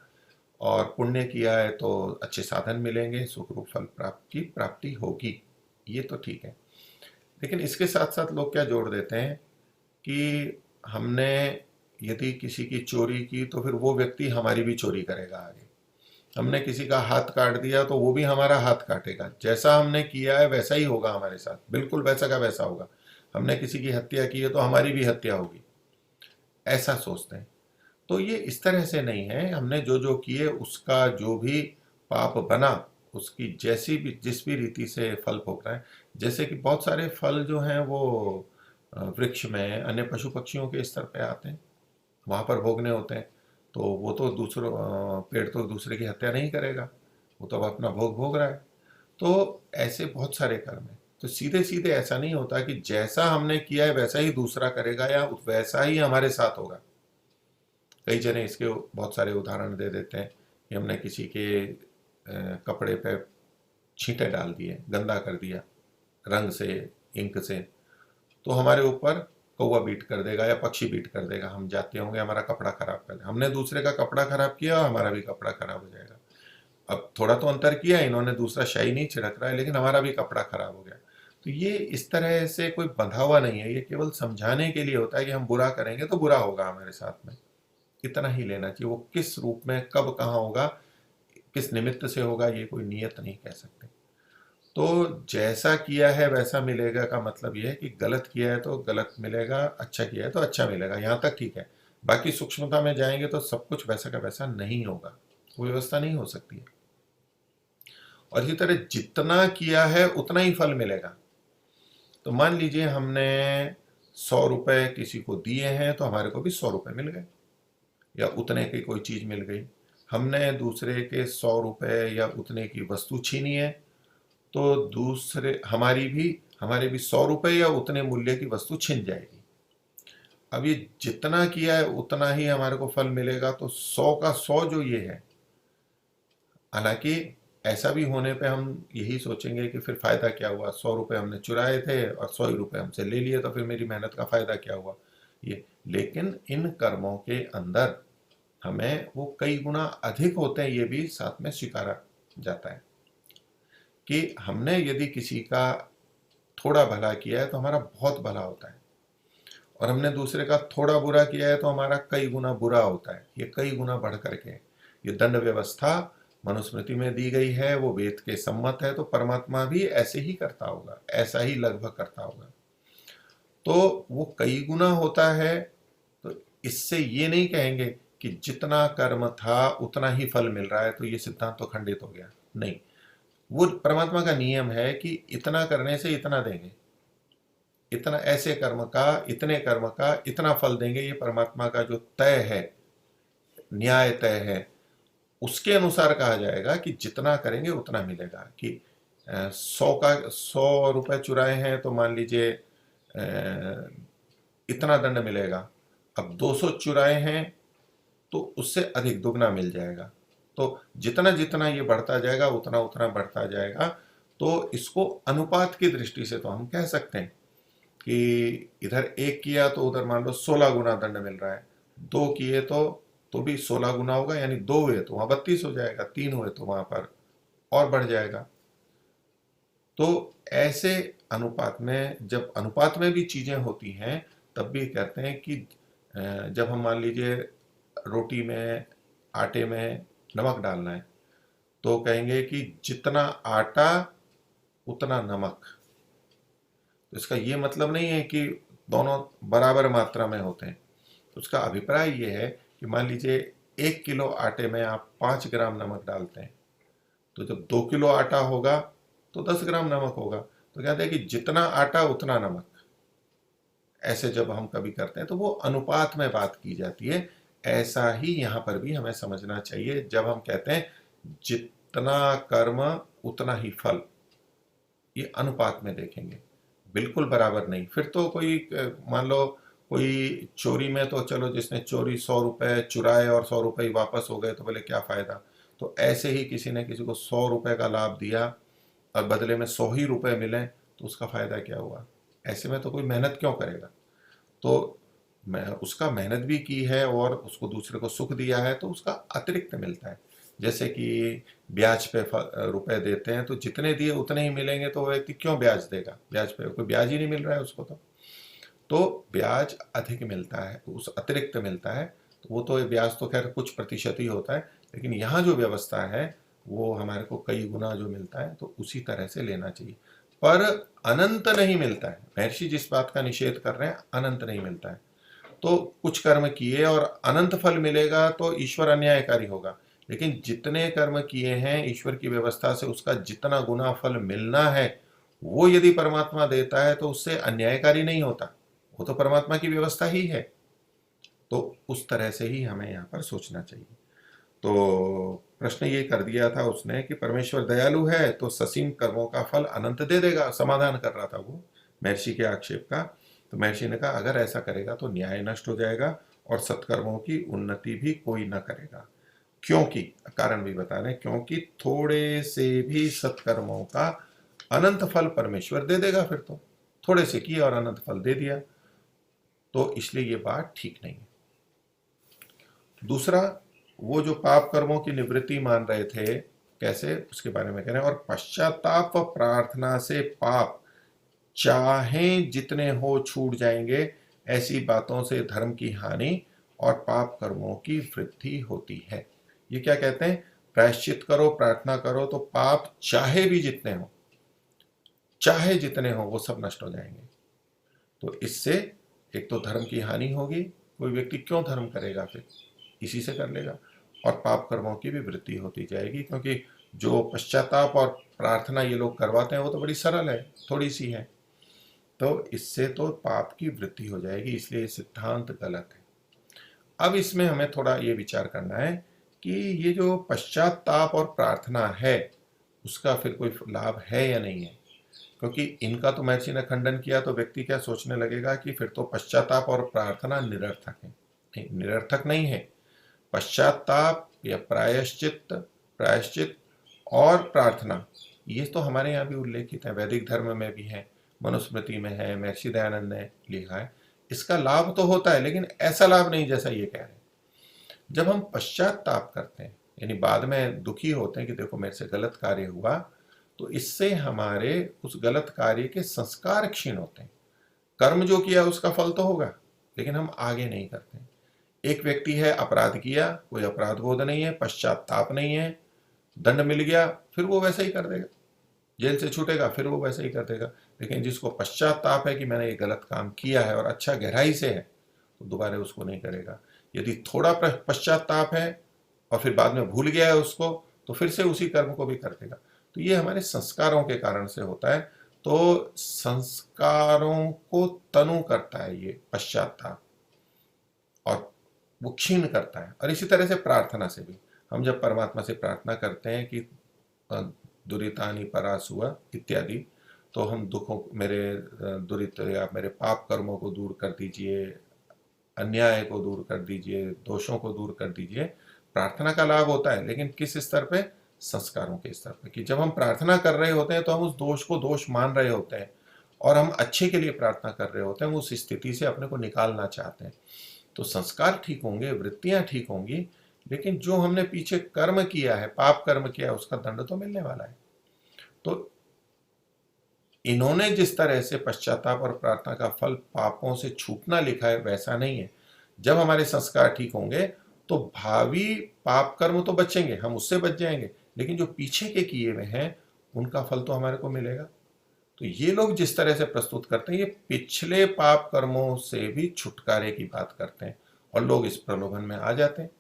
और पुण्य किया है तो अच्छे साधन मिलेंगे, सुख रूप फल प्राप्ति होगी, ये तो ठीक है। लेकिन इसके साथ साथ लोग क्या जोड़ देते हैं कि हमने यदि किसी की चोरी की तो फिर वो व्यक्ति हमारी भी चोरी करेगा आगे, हमने किसी का हाथ काट दिया तो वो भी हमारा हाथ काटेगा, जैसा हमने किया है वैसा ही होगा हमारे साथ, बिल्कुल वैसा का वैसा होगा, हमने किसी की हत्या की है तो हमारी भी हत्या होगी, ऐसा सोचते हैं। तो ये इस तरह से नहीं है, हमने जो जो किए उसका जो भी पाप बना उसकी जैसी भी जिस भी रीति से फल भोग रहा है। जैसे कि बहुत सारे फल जो हैं वो वृक्ष में अन्य पशु पक्षियों के स्तर पे आते हैं, वहाँ पर भोगने होते हैं, तो वो तो दूसरों पेड़ तो दूसरे की हत्या नहीं करेगा, वो तो अब अपना भोग भोग रहा है। तो ऐसे बहुत सारे कर्म हैं, तो सीधे सीधे ऐसा नहीं होता कि जैसा हमने किया है वैसा ही दूसरा करेगा या वैसा ही हमारे साथ होगा। कई जने इसके बहुत सारे उदाहरण दे देते हैं कि हमने किसी के कपड़े पे छींटे डाल दिए, गंदा कर दिया रंग से, इंक से, तो हमारे ऊपर कौवा बीट कर देगा या पक्षी बीट कर देगा, हम जाते होंगे, हमारा कपड़ा खराब कर देगा। हमने दूसरे का कपड़ा खराब किया, हमारा भी कपड़ा खराब हो जाएगा। अब थोड़ा तो अंतर किया, इन्होंने दूसरा शाही नहीं छिड़क रहा है, लेकिन हमारा भी कपड़ा खराब हो गया। तो ये इस तरह से कोई बंधा हुआ नहीं है, ये केवल समझाने के लिए होता है कि हम बुरा करेंगे तो बुरा होगा हमारे साथ में, इतना ही लेना चाहिए। वो किस रूप में, कब, कहाँ होगा, किस निमित्त से होगा, ये कोई नियत नहीं कह सकते। तो जैसा किया है वैसा मिलेगा का मतलब यह है कि गलत किया है तो गलत मिलेगा, अच्छा किया है तो अच्छा मिलेगा, यहाँ तक ठीक है। बाकी सूक्ष्मता में जाएंगे तो सब कुछ वैसा का वैसा नहीं होगा, वो व्यवस्था नहीं हो सकती है। और इसी तरह जितना किया है उतना ही फल मिलेगा। तो मान लीजिए हमने 100 रुपए किसी को दिए हैं तो हमारे को भी 100 रुपए मिल गए, या उतने की कोई चीज मिल गई। हमने दूसरे के 100 रुपए या उतने की वस्तु छीनी है तो दूसरे हमारे भी 100 रुपए या उतने मूल्य की वस्तु छिन जाएगी। अब ये जितना किया है उतना ही हमारे को फल मिलेगा, तो 100 का 100 जो ये है, हालांकि ऐसा भी होने पे हम यही सोचेंगे कि फिर फायदा क्या हुआ, 100 रुपए हमने चुराए थे और 100 रुपए हमसे ले लिए, तो फिर मेरी मेहनत का फायदा क्या हुआ ये। लेकिन इन कर्मों के अंदर हमें वो कई गुना अधिक होते हैं, ये भी साथ में स्वीकारा जाता है कि हमने यदि किसी का थोड़ा भला किया है तो हमारा बहुत भला होता है, और हमने दूसरे का थोड़ा बुरा किया है तो हमारा कई गुना बुरा होता है, ये कई गुना बढ़ करके। ये दंड व्यवस्था मनुस्मृति में दी गई है, वो वेद के सम्मत है, तो परमात्मा भी ऐसे ही करता होगा, ऐसा ही लगभग करता होगा। तो वो कई गुना होता है, तो इससे ये नहीं कहेंगे कि जितना कर्म था उतना ही फल मिल रहा है, तो ये सिद्धांत तो खंडित हो गया। नहीं, वो परमात्मा का नियम है कि इतना करने से इतना देंगे, इतना ऐसे कर्म का, इतने कर्म का इतना फल देंगे, ये परमात्मा का जो तय है, न्याय तय है, उसके अनुसार कहा जाएगा कि जितना करेंगे उतना मिलेगा। कि 100 रुपए चुराए हैं तो मान लीजिए इतना दंड मिलेगा। अब 200 चुराए हैं तो उससे अधिक, दुगना मिल जाएगा। तो जितना जितना ये बढ़ता जाएगा उतना उतना बढ़ता जाएगा। तो इसको अनुपात की दृष्टि से तो हम कह सकते हैं कि इधर 1 किया तो उधर मान लो 16 गुना दंड मिल रहा है, 2 किए तो भी 16 गुना होगा, यानी 2 हुए तो वहां 32 हो जाएगा, 3 हुए तो वहां पर और बढ़ जाएगा। तो ऐसे अनुपात में, जब अनुपात में भी चीजें होती हैं तब भी कहते हैं कि जब हम मान लीजिए रोटी में, आटे में नमक डालना है तो कहेंगे कि जितना आटा उतना नमक। तो इसका ये मतलब नहीं है कि दोनों बराबर मात्रा में होते हैं। तो उसका अभिप्राय ये है कि मान लीजिए 1 किलो आटे में आप 5 ग्राम नमक डालते हैं, तो जब 2 किलो आटा होगा तो 10 ग्राम नमक होगा। तो कहते हैं कि जितना आटा उतना नमक। ऐसे जब हम कभी करते हैं तो वो अनुपात में बात की जाती है। ऐसा ही यहाँ पर भी हमें समझना चाहिए, जब हम कहते हैं जितना कर्म उतना ही फल, ये अनुपात में देखेंगे, बिल्कुल बराबर नहीं। फिर तो कोई मान लो कोई चोरी में, तो चलो जिसने चोरी 100 रुपए चुराए और 100 रुपए ही वापस हो गए तो बोले क्या फायदा। तो ऐसे ही किसी ने किसी को 100 रुपए का लाभ दिया और बदले में 100 ही रुपए मिले, तो उसका फायदा क्या हुआ। ऐसे में तो कोई मेहनत क्यों करेगा। तो मैं उसका मेहनत भी की है और उसको दूसरे को सुख दिया है, तो उसका अतिरिक्त मिलता है। जैसे कि ब्याज पे रुपए देते हैं, तो जितने दिए उतने ही मिलेंगे, तो वो व्यक्ति क्यों ब्याज देगा, ब्याज पे कोई ब्याज ही नहीं मिल रहा है उसको। तो ब्याज अधिक मिलता है, उस अतिरिक्त मिलता है। तो वो तो ब्याज तो खैर कुछ प्रतिशत ही होता है, लेकिन यहाँ जो व्यवस्था है वो हमारे को कई गुना जो मिलता है, तो उसी तरह से लेना चाहिए। पर अनंत नहीं मिलता है। महर्षि जिस बात का निषेध कर रहे हैं, अनंत नहीं मिलता है। तो कुछ कर्म किए और अनंत फल मिलेगा तो ईश्वर अन्यायकारी होगा, लेकिन जितने कर्म किए हैं ईश्वर की व्यवस्था से उसका जितना गुना फल मिलना है, वो यदि परमात्मा देता है तो उससे अन्यायकारी नहीं होता, वो तो परमात्मा की व्यवस्था ही है। तो उस तरह से ही हमें यहाँ पर सोचना चाहिए। तो प्रश्न ये कर दिया था उसने कि परमेश्वर दयालु है तो ससीम कर्मों का फल अनंत दे देगा, समाधान कर रहा था वो महर्षि के आक्षेप का। तो महर्षि ने कहा अगर ऐसा करेगा तो न्याय नष्ट हो जाएगा और सत्कर्मों की उन्नति भी कोई न करेगा। क्योंकि कारण भी बता रहे हैं, क्योंकि थोड़े से भी सत्कर्मों का अनंत फल परमेश्वर दे देगा। फिर तो थोड़े से किए और अनंत फल दे दिया, तो इसलिए ये बात ठीक नहीं है। दूसरा, वो जो पाप कर्मों की निवृत्ति मान रहे थे, कैसे, उसके बारे में कह रहे हैं, और पश्चाताप व प्रार्थना से पाप चाहे जितने हो छूट जाएंगे। ऐसी बातों से धर्म की हानि और पाप कर्मों की वृद्धि होती है। ये क्या कहते हैं, प्रायश्चित करो, प्रार्थना करो, तो पाप चाहे भी जितने हो, चाहे जितने हो, वो सब नष्ट हो जाएंगे। तो इससे एक तो धर्म की हानि होगी, कोई व्यक्ति क्यों धर्म करेगा, फिर इसी से कर लेगा, और पाप कर्मों की भी वृद्धि होती जाएगी। क्योंकि जो पश्चाताप और प्रार्थना ये लोग करवाते हैं वो तो बड़ी सरल है, थोड़ी सी है, तो इससे तो पाप की वृद्धि हो जाएगी, इसलिए सिद्धांत गलत है। अब इसमें हमें थोड़ा ये विचार करना है कि ये जो पश्चाताप और प्रार्थना है, उसका फिर कोई लाभ है या नहीं है। क्योंकि इनका तो महर्षि ने खंडन किया, तो व्यक्ति क्या सोचने लगेगा कि फिर तो पश्चाताप और प्रार्थना निरर्थक है। नहीं, निरर्थक नहीं है। पश्चाताप या प्रायश्चित, प्रायश्चित और प्रार्थना, ये तो हमारे यहाँ भी उल्लेखित है, वैदिक धर्म में भी है, मनुस्मृति में है, महर्षि दयानंद ने लिखा है। इसका लाभ तो होता है, लेकिन ऐसा लाभ नहीं जैसा ये कह रहे हैं। जब हम पश्चाताप करते हैं, यानी बाद में दुखी होते हैं कि देखो मेरे से गलत कार्य हुआ, तो इससे हमारे उस गलत कार्य के संस्कार क्षीण होते हैं। कर्म जो किया उसका फल तो होगा, लेकिन हम आगे नहीं करते। एक व्यक्ति है, अपराध किया, कोई अपराध बोध नहीं है, पश्चाताप नहीं है, दंड मिल गया, फिर वो वैसा ही कर देगा, जेल से छूटेगा फिर वो वैसा ही कर देगा। लेकिन जिसको पश्चाताप है कि मैंने ये गलत काम किया है और अच्छा गहराई से है, तो दोबारा उसको नहीं करेगा। यदि थोड़ा पश्चाताप है और फिर बाद में भूल गया है उसको, तो फिर से उसी कर्म को भी कर देगा। तो ये हमारे संस्कारों के कारण से होता है। तो संस्कारों को तनु करता है ये पश्चाताप, और वो क्षीण करता है। और इसी तरह से प्रार्थना से भी, हम जब परमात्मा से प्रार्थना करते हैं कि दुरितानि परासुआ इत्यादि, तो हम दुखों, मेरे दुरित या मेरे पाप कर्मों को दूर कर दीजिए, अन्याय को दूर कर दीजिए, दोषों को दूर कर दीजिए, प्रार्थना का लाभ होता है। लेकिन किस स्तर पे, संस्कारों के स्तर पे, कि जब हम प्रार्थना कर रहे होते हैं तो हम उस दोष को दोष मान रहे होते हैं, और हम अच्छे के लिए प्रार्थना कर रहे होते हैं, उस स्थिति से अपने को निकालना चाहते हैं। तो संस्कार ठीक होंगे, वृत्तियां ठीक होंगी, लेकिन जो हमने पीछे कर्म किया है, पाप कर्म किया है, उसका दंड तो मिलने वाला है। तो इन्होंने जिस तरह से पश्चाताप और प्रार्थना का फल पापों से छूटना लिखा है, वैसा नहीं है। जब हमारे संस्कार ठीक होंगे तो भावी पाप कर्म तो बचेंगे, हम उससे बच जाएंगे, लेकिन जो पीछे के किए हुए हैं उनका फल तो हमारे को मिलेगा। तो ये लोग जिस तरह से प्रस्तुत करते हैं, ये पिछले पाप कर्मों से भी छुटकारे की बात करते हैं, और लोग इस प्रलोभन में आ जाते हैं।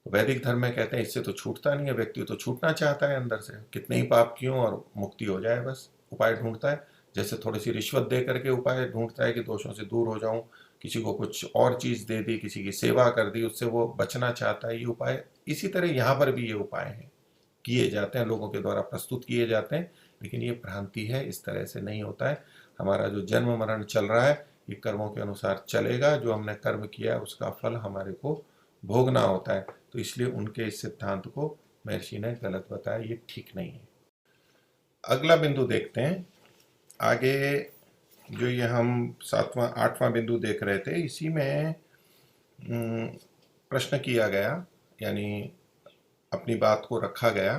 तो वैदिक धर्म में कहते हैं इससे तो छूटता नहीं है, व्यक्ति तो छूटना चाहता है अंदर से, कितने ही पाप क्यों और मुक्ति हो जाए, बस उपाय ढूंढता है। जैसे थोड़ी सी रिश्वत दे करके उपाय ढूंढता है कि दोषों से दूर हो जाऊं, किसी को कुछ और चीज दे दी, किसी की सेवा कर दी, उससे वो बचना चाहता है, ये उपाय। इसी तरह यहाँ पर भी ये उपाय हैं, किए जाते हैं, लोगों के द्वारा प्रस्तुत किए जाते हैं, लेकिन ये भ्रांति है, इस तरह से नहीं होता है। हमारा जो जन्म मरण चल रहा है ये कर्मों के अनुसार चलेगा, जो हमने कर्म किया है उसका फल हमारे को भोगना होता है। तो इसलिए उनके इस सिद्धांत को महर्षि ने गलत बताया, ये ठीक नहीं है। अगला बिंदु देखते हैं आगे, जो ये हम 7वां 8वां बिंदु देख रहे थे, इसी में प्रश्न किया गया, यानी अपनी बात को रखा गया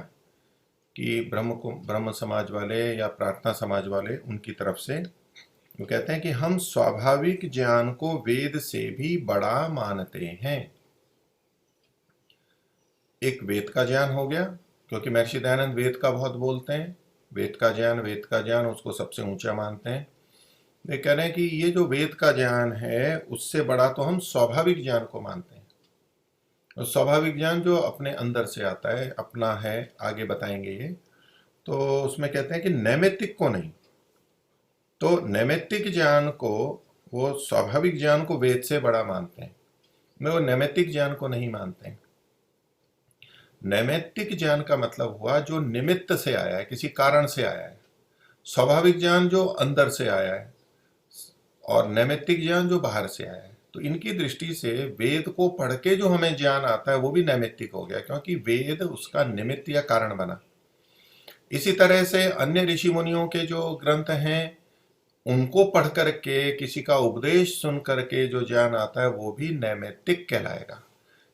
कि ब्रह्म समाज वाले या प्रार्थना समाज वाले, उनकी तरफ से वो कहते हैं कि हम स्वाभाविक ज्ञान को वेद से भी बड़ा मानते हैं। एक वेद का ज्ञान हो गया, क्योंकि महर्षि दयानंद वेद का बहुत बोलते हैं, वेद का ज्ञान उसको सबसे ऊंचा मानते हैं। वे कह रहे हैं कि ये जो वेद का ज्ञान है उससे बड़ा तो हम स्वाभाविक ज्ञान को मानते हैं। और स्वाभाविक ज्ञान जो अपने अंदर से आता है, अपना है, आगे बताएंगे ये। तो उसमें कहते हैं कि नैमित्तिक को नहीं, तो नैमित्तिक ज्ञान को, वो स्वाभाविक ज्ञान को वेद से बड़ा मानते हैं, मैं वो नैमित्तिक ज्ञान को नहीं मानते हैं। नैमित्तिक ज्ञान का मतलब हुआ जो निमित्त से आया है, किसी कारण से आया है। स्वाभाविक ज्ञान जो अंदर से आया है, और नैमित्तिक ज्ञान जो बाहर से आया है। तो इनकी दृष्टि से वेद को पढ़ के जो हमें ज्ञान आता है वो भी नैमित्तिक हो गया, क्योंकि वेद उसका निमित्त या कारण बना। इसी तरह से अन्य ऋषि मुनियों के जो ग्रंथ हैं उनको पढ़ करके, किसी का उपदेश सुन करके जो ज्ञान आता है वो भी नैमित्तिक कहलाएगा।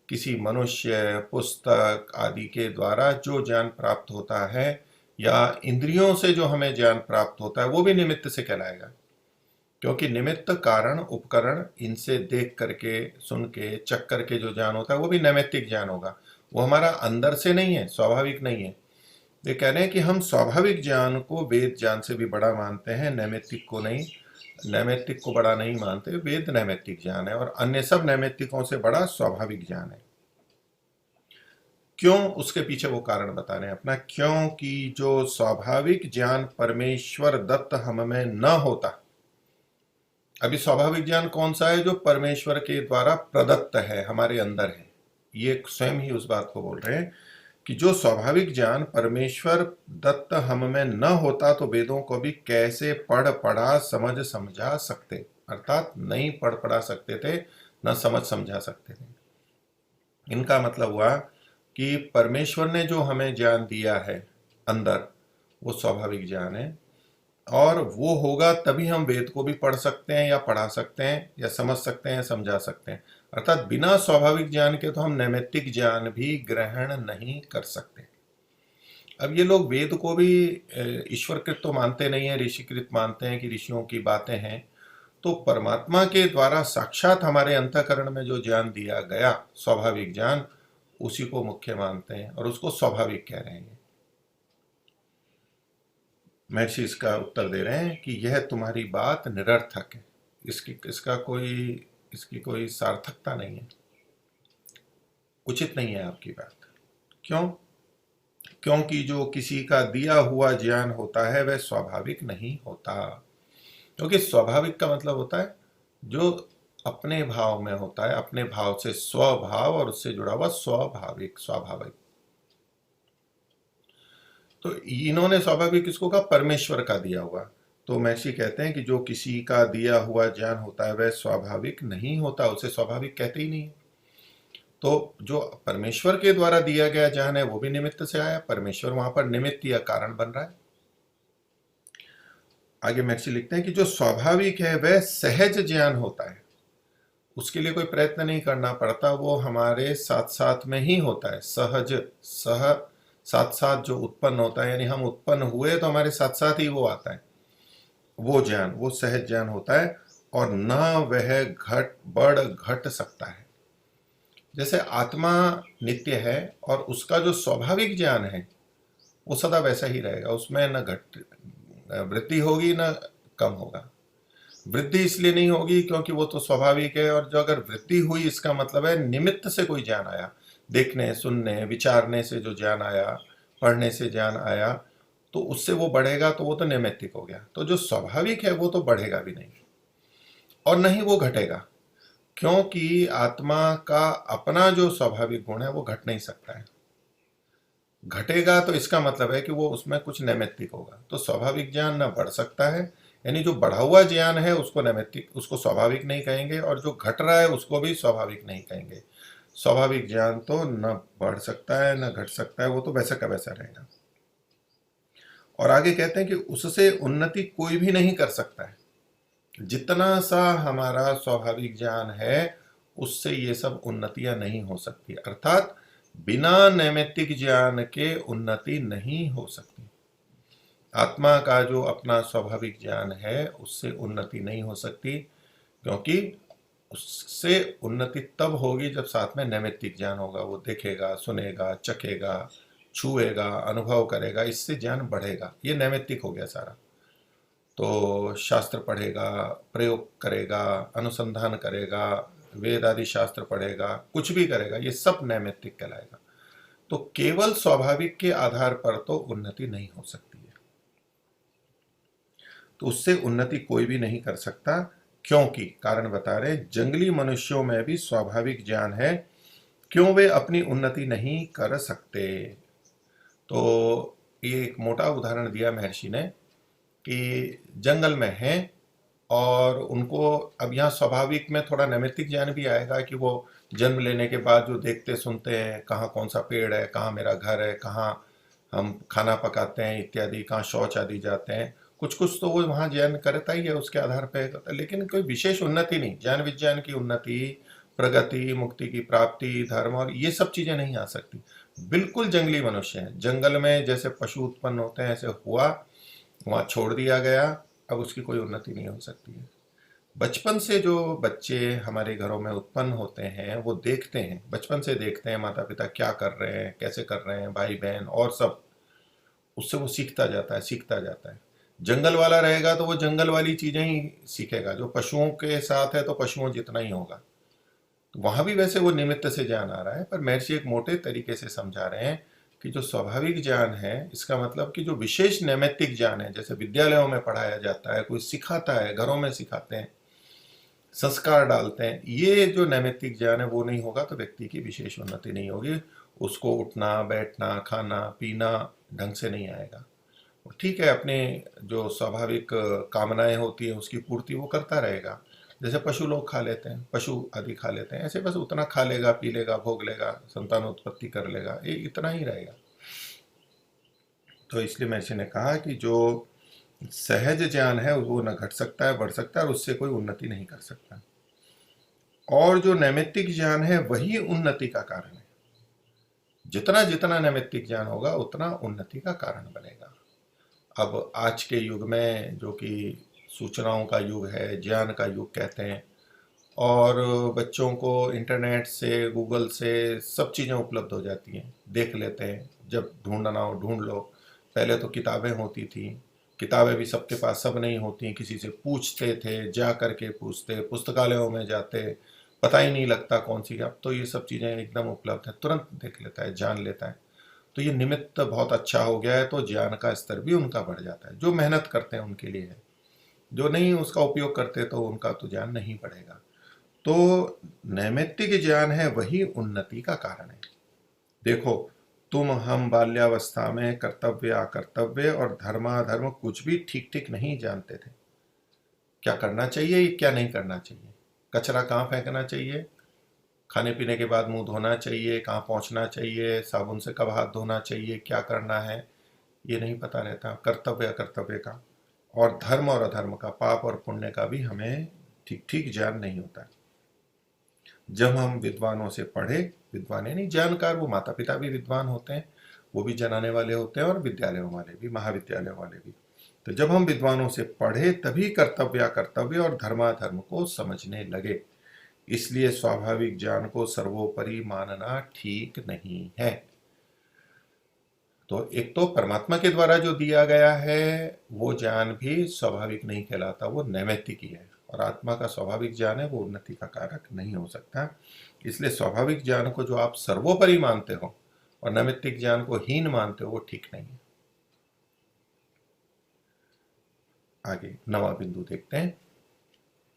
किसी मनुष्य, पुस्तक आदि के द्वारा जो ज्ञान प्राप्त होता है या इंद्रियों से जो हमें ज्ञान प्राप्त होता है वो भी निमित्त से कहलाएगा, क्योंकि निमित्त कारण उपकरण इनसे देख करके, सुन के, चख करके जो ज्ञान होता है वो भी नैमित्तिक ज्ञान होगा। वो हमारा अंदर से नहीं है, स्वाभाविक नहीं है। ये कह रहे हैं कि हम स्वाभाविक ज्ञान को वेद ज्ञान से भी बड़ा मानते हैं, नैमित्तिक को नहीं। नैमित्तिक को बड़ा नहीं मानते, वेद नैमित्तिक ज्ञान है और अन्य सब नैमित्तिकों से बड़ा स्वाभाविक ज्ञान है। क्यों, उसके पीछे वो कारण बता रहे हैं अपना। क्योंकि जो स्वाभाविक ज्ञान परमेश्वर दत्त हम में न होता। अभी स्वाभाविक ज्ञान कौन सा है? जो परमेश्वर के द्वारा प्रदत्त है, हमारे अंदर है। ये स्वयं ही उस बात को बोल रहे हैं कि जो स्वाभाविक ज्ञान परमेश्वर दत्त हम में न होता तो वेदों को भी कैसे पढ़ पढ़ा समझ समझा सकते, अर्थात नहीं पढ़ पढ़ा सकते थे, न समझ समझा सकते थे। इनका मतलब हुआ कि परमेश्वर ने जो हमें ज्ञान दिया है अंदर, वो स्वाभाविक ज्ञान है और वो होगा तभी हम वेद को भी पढ़ सकते हैं या पढ़ा सकते हैं या समझ सकते हैं, समझा सकते हैं। अर्थात बिना स्वाभाविक ज्ञान के तो हम नैमित्तिक ज्ञान भी ग्रहण नहीं कर सकते। अब ये लोग वेद को भी ईश्वरकृत तो मानते नहीं है, ऋषिकृत मानते हैं कि ऋषियों की बातें हैं। तो परमात्मा के द्वारा साक्षात हमारे अंतःकरण में जो ज्ञान दिया गया, स्वाभाविक ज्ञान, उसी को मुख्य मानते हैं और उसको स्वाभाविक कह रहे हैं। महर्षि इसका उत्तर दे रहे हैं कि यह तुम्हारी बात निरर्थक है, इसकी कोई सार्थकता नहीं है, उचित नहीं है आपकी बात। क्यों? क्योंकि जो किसी का दिया हुआ ज्ञान होता है वह स्वाभाविक नहीं होता। क्योंकि स्वाभाविक का मतलब होता है जो अपने भाव में होता है, अपने भाव से स्वभाव और उससे जुड़ा हुआ स्वाभाविक। तो इन्होंने स्वाभाविक किसको कहा? परमेश्वर का दिया हुआ। तो महर्षि कहते हैं कि जो किसी का दिया हुआ ज्ञान होता है वह स्वाभाविक नहीं होता, उसे स्वाभाविक कहते ही नहीं। तो जो परमेश्वर के द्वारा दिया गया ज्ञान है वो भी निमित्त से आया, परमेश्वर वहां पर निमित्त या कारण बन रहा है। आगे महर्षि लिखते हैं कि जो स्वाभाविक है वह सहज ज्ञान होता है, उसके लिए कोई प्रयत्न नहीं करना पड़ता, वो हमारे साथ साथ में ही होता है। सहज, साथ साथ जो उत्पन्न होता है, यानी हम उत्पन्न हुए तो हमारे साथ साथ ही वो आता है। वो ज्ञान, वो सहज ज्ञान होता है और न वह घट सकता है। जैसे आत्मा नित्य है और उसका जो स्वाभाविक ज्ञान है वो सदा वैसा ही रहेगा, उसमें न वृद्धि होगी न कम होगा। वृद्धि इसलिए नहीं होगी क्योंकि वो तो स्वाभाविक है, और जो अगर वृद्धि हुई इसका मतलब है निमित्त से कोई ज्ञान आया, देखने, सुनने, विचारने से जो ज्ञान आया, पढ़ने से ज्ञान आया, तो उससे वो बढ़ेगा, तो वो तो नैमित्तिक हो गया। तो जो स्वाभाविक है वो तो बढ़ेगा भी नहीं और न ही वो घटेगा, क्योंकि आत्मा का अपना जो स्वाभाविक गुण है वो घट नहीं सकता है। घटेगा तो इसका मतलब है कि वो उसमें कुछ नैमित्तिक होगा। तो स्वाभाविक ज्ञान न बढ़ सकता है, यानी जो बढ़ा हुआ ज्ञान है उसको नैमित्तिक, उसको स्वाभाविक नहीं कहेंगे, और जो घट रहा है उसको भी स्वाभाविक नहीं कहेंगे। स्वाभाविक ज्ञान तो न बढ़ सकता है न घट सकता है, वो तो वैसा का वैसा रहेगा। और आगे कहते हैं कि उससे उन्नति कोई भी नहीं कर सकता है। जितना सा हमारा स्वाभाविक ज्ञान है उससे ये सब उन्नतियां नहीं हो सकती, अर्थात बिना नैमित्तिक ज्ञान के उन्नति नहीं हो सकती। आत्मा का जो अपना स्वाभाविक ज्ञान है उससे उन्नति नहीं हो सकती, क्योंकि उससे उन्नति तब होगी जब साथ में नैमित्तिक ज्ञान होगा। वो देखेगा, सुनेगा, चखेगा, छुएगा, अनुभव करेगा, इससे ज्ञान बढ़ेगा। ये नैमित्तिक हो गया सारा। तो शास्त्र पढ़ेगा, प्रयोग करेगा, अनुसंधान करेगा, वेद आदि शास्त्र पढ़ेगा, कुछ भी करेगा, ये सब नैमित्तिक कहलाएगा। तो केवल स्वाभाविक के आधार पर तो उन्नति नहीं हो सकती है, तो उससे उन्नति कोई भी नहीं कर सकता। क्योंकि कारण बता रहे, जंगली मनुष्यों में भी स्वाभाविक ज्ञान है, क्यों वे अपनी उन्नति नहीं कर सकते। तो ये एक मोटा उदाहरण दिया महर्षि ने कि जंगल में हैं और उनको अब यहाँ स्वाभाविक में थोड़ा नैमित्तिक ज्ञान भी आएगा कि वो जन्म लेने के बाद जो देखते सुनते हैं, कहाँ कौन सा पेड़ है, कहाँ मेरा घर है, कहाँ हम खाना पकाते हैं इत्यादि, कहाँ शौच आदि जाते हैं, कुछ कुछ तो वो वहाँ ज्ञान करता ही है, उसके आधार पे करता है, लेकिन कोई विशेष उन्नति नहीं, ज्ञान विज्ञान की उन्नति, प्रगति, मुक्ति की प्राप्ति, धर्म और ये सब चीजें नहीं आ सकती। बिल्कुल जंगली मनुष्य है, जंगल में जैसे पशु उत्पन्न होते हैं ऐसे हुआ, वहां छोड़ दिया गया, अब उसकी कोई उन्नति नहीं हो सकती है। बचपन से जो बच्चे हमारे घरों में उत्पन्न होते हैं वो देखते हैं, बचपन से देखते हैं माता पिता क्या कर रहे हैं, कैसे कर रहे हैं, भाई बहन और सब, उससे वो सीखता जाता है, सीखता जाता है। जंगल वाला रहेगा तो वो जंगल वाली चीजें ही सीखेगा, जो पशुओं के साथ है तो पशुओं जितना ही होगा। तो वहां भी वैसे वो निमित्त से ज्ञान आ रहा है, पर महर्षि एक मोटे तरीके से समझा रहे हैं कि जो स्वाभाविक ज्ञान है, इसका मतलब कि जो विशेष नैमित्तिक ज्ञान है, जैसे विद्यालयों में पढ़ाया जाता है, कोई सिखाता है, घरों में सिखाते हैं, संस्कार डालते हैं, ये जो नैमित्तिक ज्ञान है वो नहीं होगा तो व्यक्ति की विशेष उन्नति नहीं होगी। उसको उठना बैठना खाना पीना ढंग से नहीं आएगा। ठीक है, अपने जो स्वाभाविक कामनाएं होती है उसकी पूर्ति वो करता रहेगा, जैसे पशु लोग खा लेते हैं, पशु आदि खा लेते हैं, ऐसे बस उतना खा लेगा, पी लेगा, भोग लेगा, संतान उत्पत्ति कर लेगा, ये इतना ही रहेगा। तो इसलिए महर्षि ने कहा कि जो सहज ज्ञान है वो न घट सकता है, बढ़ सकता है, और उससे कोई उन्नति नहीं कर सकता। और जो नैमित्तिक ज्ञान है वही उन्नति का कारण है। जितना जितना नैमित्तिक ज्ञान होगा उतना उन्नति का कारण बनेगा। अब आज के युग में जो कि सूचनाओं का युग है, ज्ञान का युग कहते हैं, और बच्चों को इंटरनेट से, गूगल से सब चीज़ें उपलब्ध हो जाती हैं, देख लेते हैं, जब ढूंढना हो ढूंढ लो। पहले तो किताबें होती थी, किताबें भी सबके पास सब नहीं होती, किसी से पूछते थे, जा करके पूछते, पुस्तकालयों में जाते, पता ही नहीं लगता कौन सी। अब तो ये सब चीज़ें एकदम उपलब्ध है, तुरंत देख लेता है, जान लेता है। तो ये निमित्त बहुत अच्छा हो गया है, तो ज्ञान का स्तर भी उनका बढ़ जाता है। जो मेहनत करते हैं उनके लिए है, जो नहीं उसका उपयोग करते तो उनका तो ज्ञान नहीं बढ़ेगा। तो नैमित्तिक ज्ञान है वही उन्नति का कारण है। देखो, तुम हम बाल्यावस्था में कर्तव्य अकर्तव्य और धर्माधर्म कुछ भी ठीक ठीक नहीं जानते थे। क्या करना चाहिए क्या नहीं करना चाहिए, कचरा कहाँ फेंकना चाहिए, खाने पीने के बाद मुंह धोना चाहिए, कहाँ पहुंचना चाहिए, साबुन से कब हाथ धोना चाहिए, क्या करना है, ये नहीं पता रहता। कर्तव्य अकर्तव्य का और धर्म और अधर्म का, पाप और पुण्य का भी हमें ठीक ठीक ज्ञान नहीं होता है। जब हम विद्वानों से पढ़े, विद्वान नहीं जानकार, वो माता पिता भी विद्वान होते हैं, वो भी जनाने वाले होते हैं, और विद्यालयों वाले भी, महाविद्यालयों वाले भी। तो जब हम विद्वानों से पढ़े तभी कर्तव्य कर्तव्य और धर्माधर्म को समझने लगे। इसलिए स्वाभाविक ज्ञान को सर्वोपरि मानना ठीक नहीं है। तो एक तो परमात्मा के द्वारा जो दिया गया है वो ज्ञान भी स्वाभाविक नहीं कहलाता, वो नैमित्तिक ही है, और आत्मा का स्वाभाविक ज्ञान है वो उन्नति का कारक नहीं हो सकता। इसलिए स्वाभाविक ज्ञान को जो आप सर्वोपरि मानते हो और नैमित्तिक ज्ञान को हीन मानते हो वो ठीक नहीं है। आगे 9वां बिंदु देखते हैं।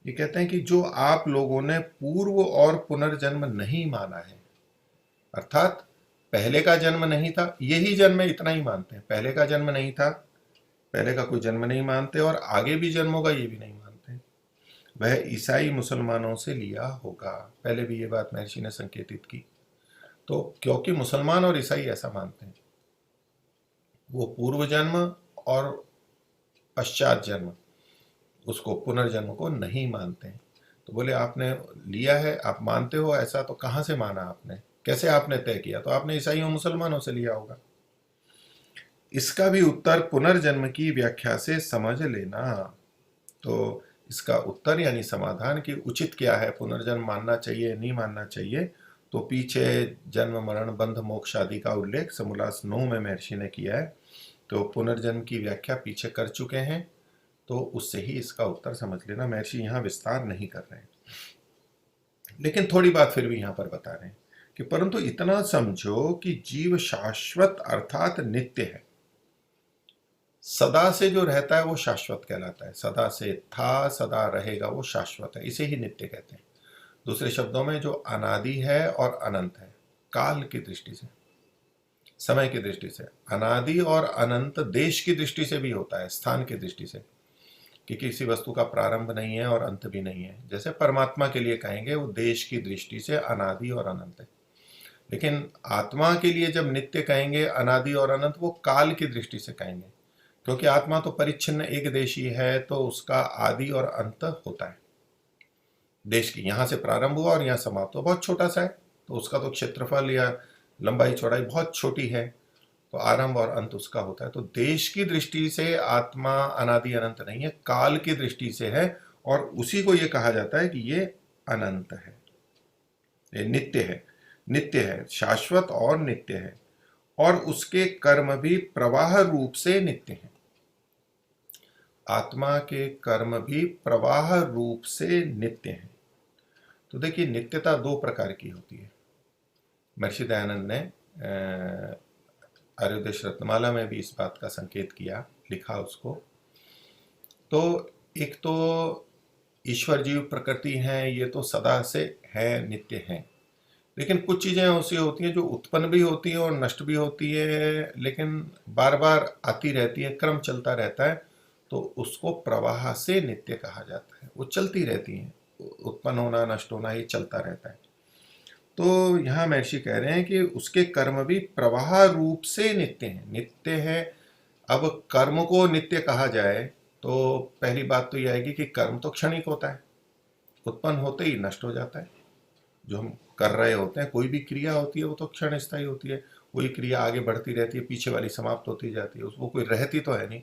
ये कहते हैं कि जो आप लोगों ने पूर्व और पुनर्जन्म नहीं माना है, अर्थात पहले का जन्म नहीं था, यही जन्म है इतना ही मानते हैं, पहले का जन्म नहीं था, पहले का कोई जन्म नहीं मानते, और आगे भी जन्म होगा ये भी नहीं मानते, वह ईसाई मुसलमानों से लिया होगा। पहले भी ये बात महर्षि ने संकेतित की। तो क्योंकि मुसलमान और ईसाई ऐसा मानते हैं, वो पूर्व जन्म और पश्चात जन्म, उसको पुनर्जन्म को नहीं मानते हैं। तो बोले आपने लिया है, आप मानते हो ऐसा, तो कहाँ से माना आपने, कैसे आपने तय किया? तो आपने ईसाइयों मुसलमानों से लिया होगा। इसका भी उत्तर पुनर्जन्म की व्याख्या से समझ लेना। तो इसका उत्तर यानी समाधान कि उचित क्या है, पुनर्जन्म मानना चाहिए नहीं मानना चाहिए, तो पीछे जन्म मरण बंध मोक्ष आदि का उल्लेख समोल्लास 9 में महर्षि ने किया है, तो पुनर्जन्म की व्याख्या पीछे कर चुके हैं, तो उससे ही इसका उत्तर समझ लेना। महर्षि यहाँ विस्तार नहीं कर रहे हैं, लेकिन थोड़ी बात फिर भी यहाँ पर बता रहे हैं कि परंतु इतना समझो कि जीव शाश्वत अर्थात नित्य है। सदा से जो रहता है वो शाश्वत कहलाता है, सदा से था सदा रहेगा वो शाश्वत है, इसे ही नित्य कहते हैं। दूसरे शब्दों में जो अनादि है और अनंत है, काल की दृष्टि से, समय की दृष्टि से, अनादि और अनंत देश की दृष्टि से भी होता है, स्थान की दृष्टि से। कि किसी वस्तु का प्रारंभ नहीं है और अंत भी नहीं है। जैसे परमात्मा के लिए कहेंगे वो देश की दृष्टि से अनादि और अनंत है, लेकिन आत्मा के लिए जब नित्य कहेंगे अनादि और अनंत, वो काल की दृष्टि से कहेंगे, क्योंकि आत्मा तो परिच्छिन्न एक देशी है, तो उसका आदि और अंत होता है। देश की यहाँ से प्रारंभ हुआ और यहाँ समाप्त हुआ, बहुत छोटा सा है, तो उसका तो क्षेत्रफल या लंबाई चौड़ाई बहुत छोटी है, तो आरंभ और अंत उसका होता है। तो देश की दृष्टि से आत्मा अनादि अनंत नहीं है, काल की दृष्टि से है, और उसी को ये कहा जाता है कि ये अनंत है, ये नित्य है। नित्य है, शाश्वत और नित्य है, और उसके कर्म भी प्रवाह रूप से नित्य हैं। आत्मा के कर्म भी प्रवाह रूप से नित्य हैं। तो देखिए, नित्यता दो प्रकार की होती है। महर्षि दयानंद ने आर्योदय रत्नमाला में भी इस बात का संकेत किया, लिखा उसको। तो एक तो ईश्वर जीव प्रकृति हैं, ये तो सदा से है, नित्य हैं। लेकिन कुछ चीज़ें ऐसी होती हैं जो उत्पन्न भी होती हैं और नष्ट भी होती है, लेकिन बार बार आती रहती है, क्रम चलता रहता है, तो उसको प्रवाह से नित्य कहा जाता है। वो चलती रहती हैं, उत्पन्न होना नष्ट होना ये चलता रहता है। तो यहाँ महर्षि कह रहे हैं कि उसके कर्म भी प्रवाह रूप से नित्य हैं, नित्य है। अब कर्म को नित्य कहा जाए तो पहली बात तो यह आएगी कि कर्म तो क्षणिक होता है, उत्पन्न होते ही नष्ट हो जाता है। जो हम कर रहे होते हैं, कोई भी क्रिया होती है वो तो क्षण स्थायी होती है, वही क्रिया आगे बढ़ती रहती है, पीछे वाली समाप्त होती जाती है, उसको कोई रहती तो है नहीं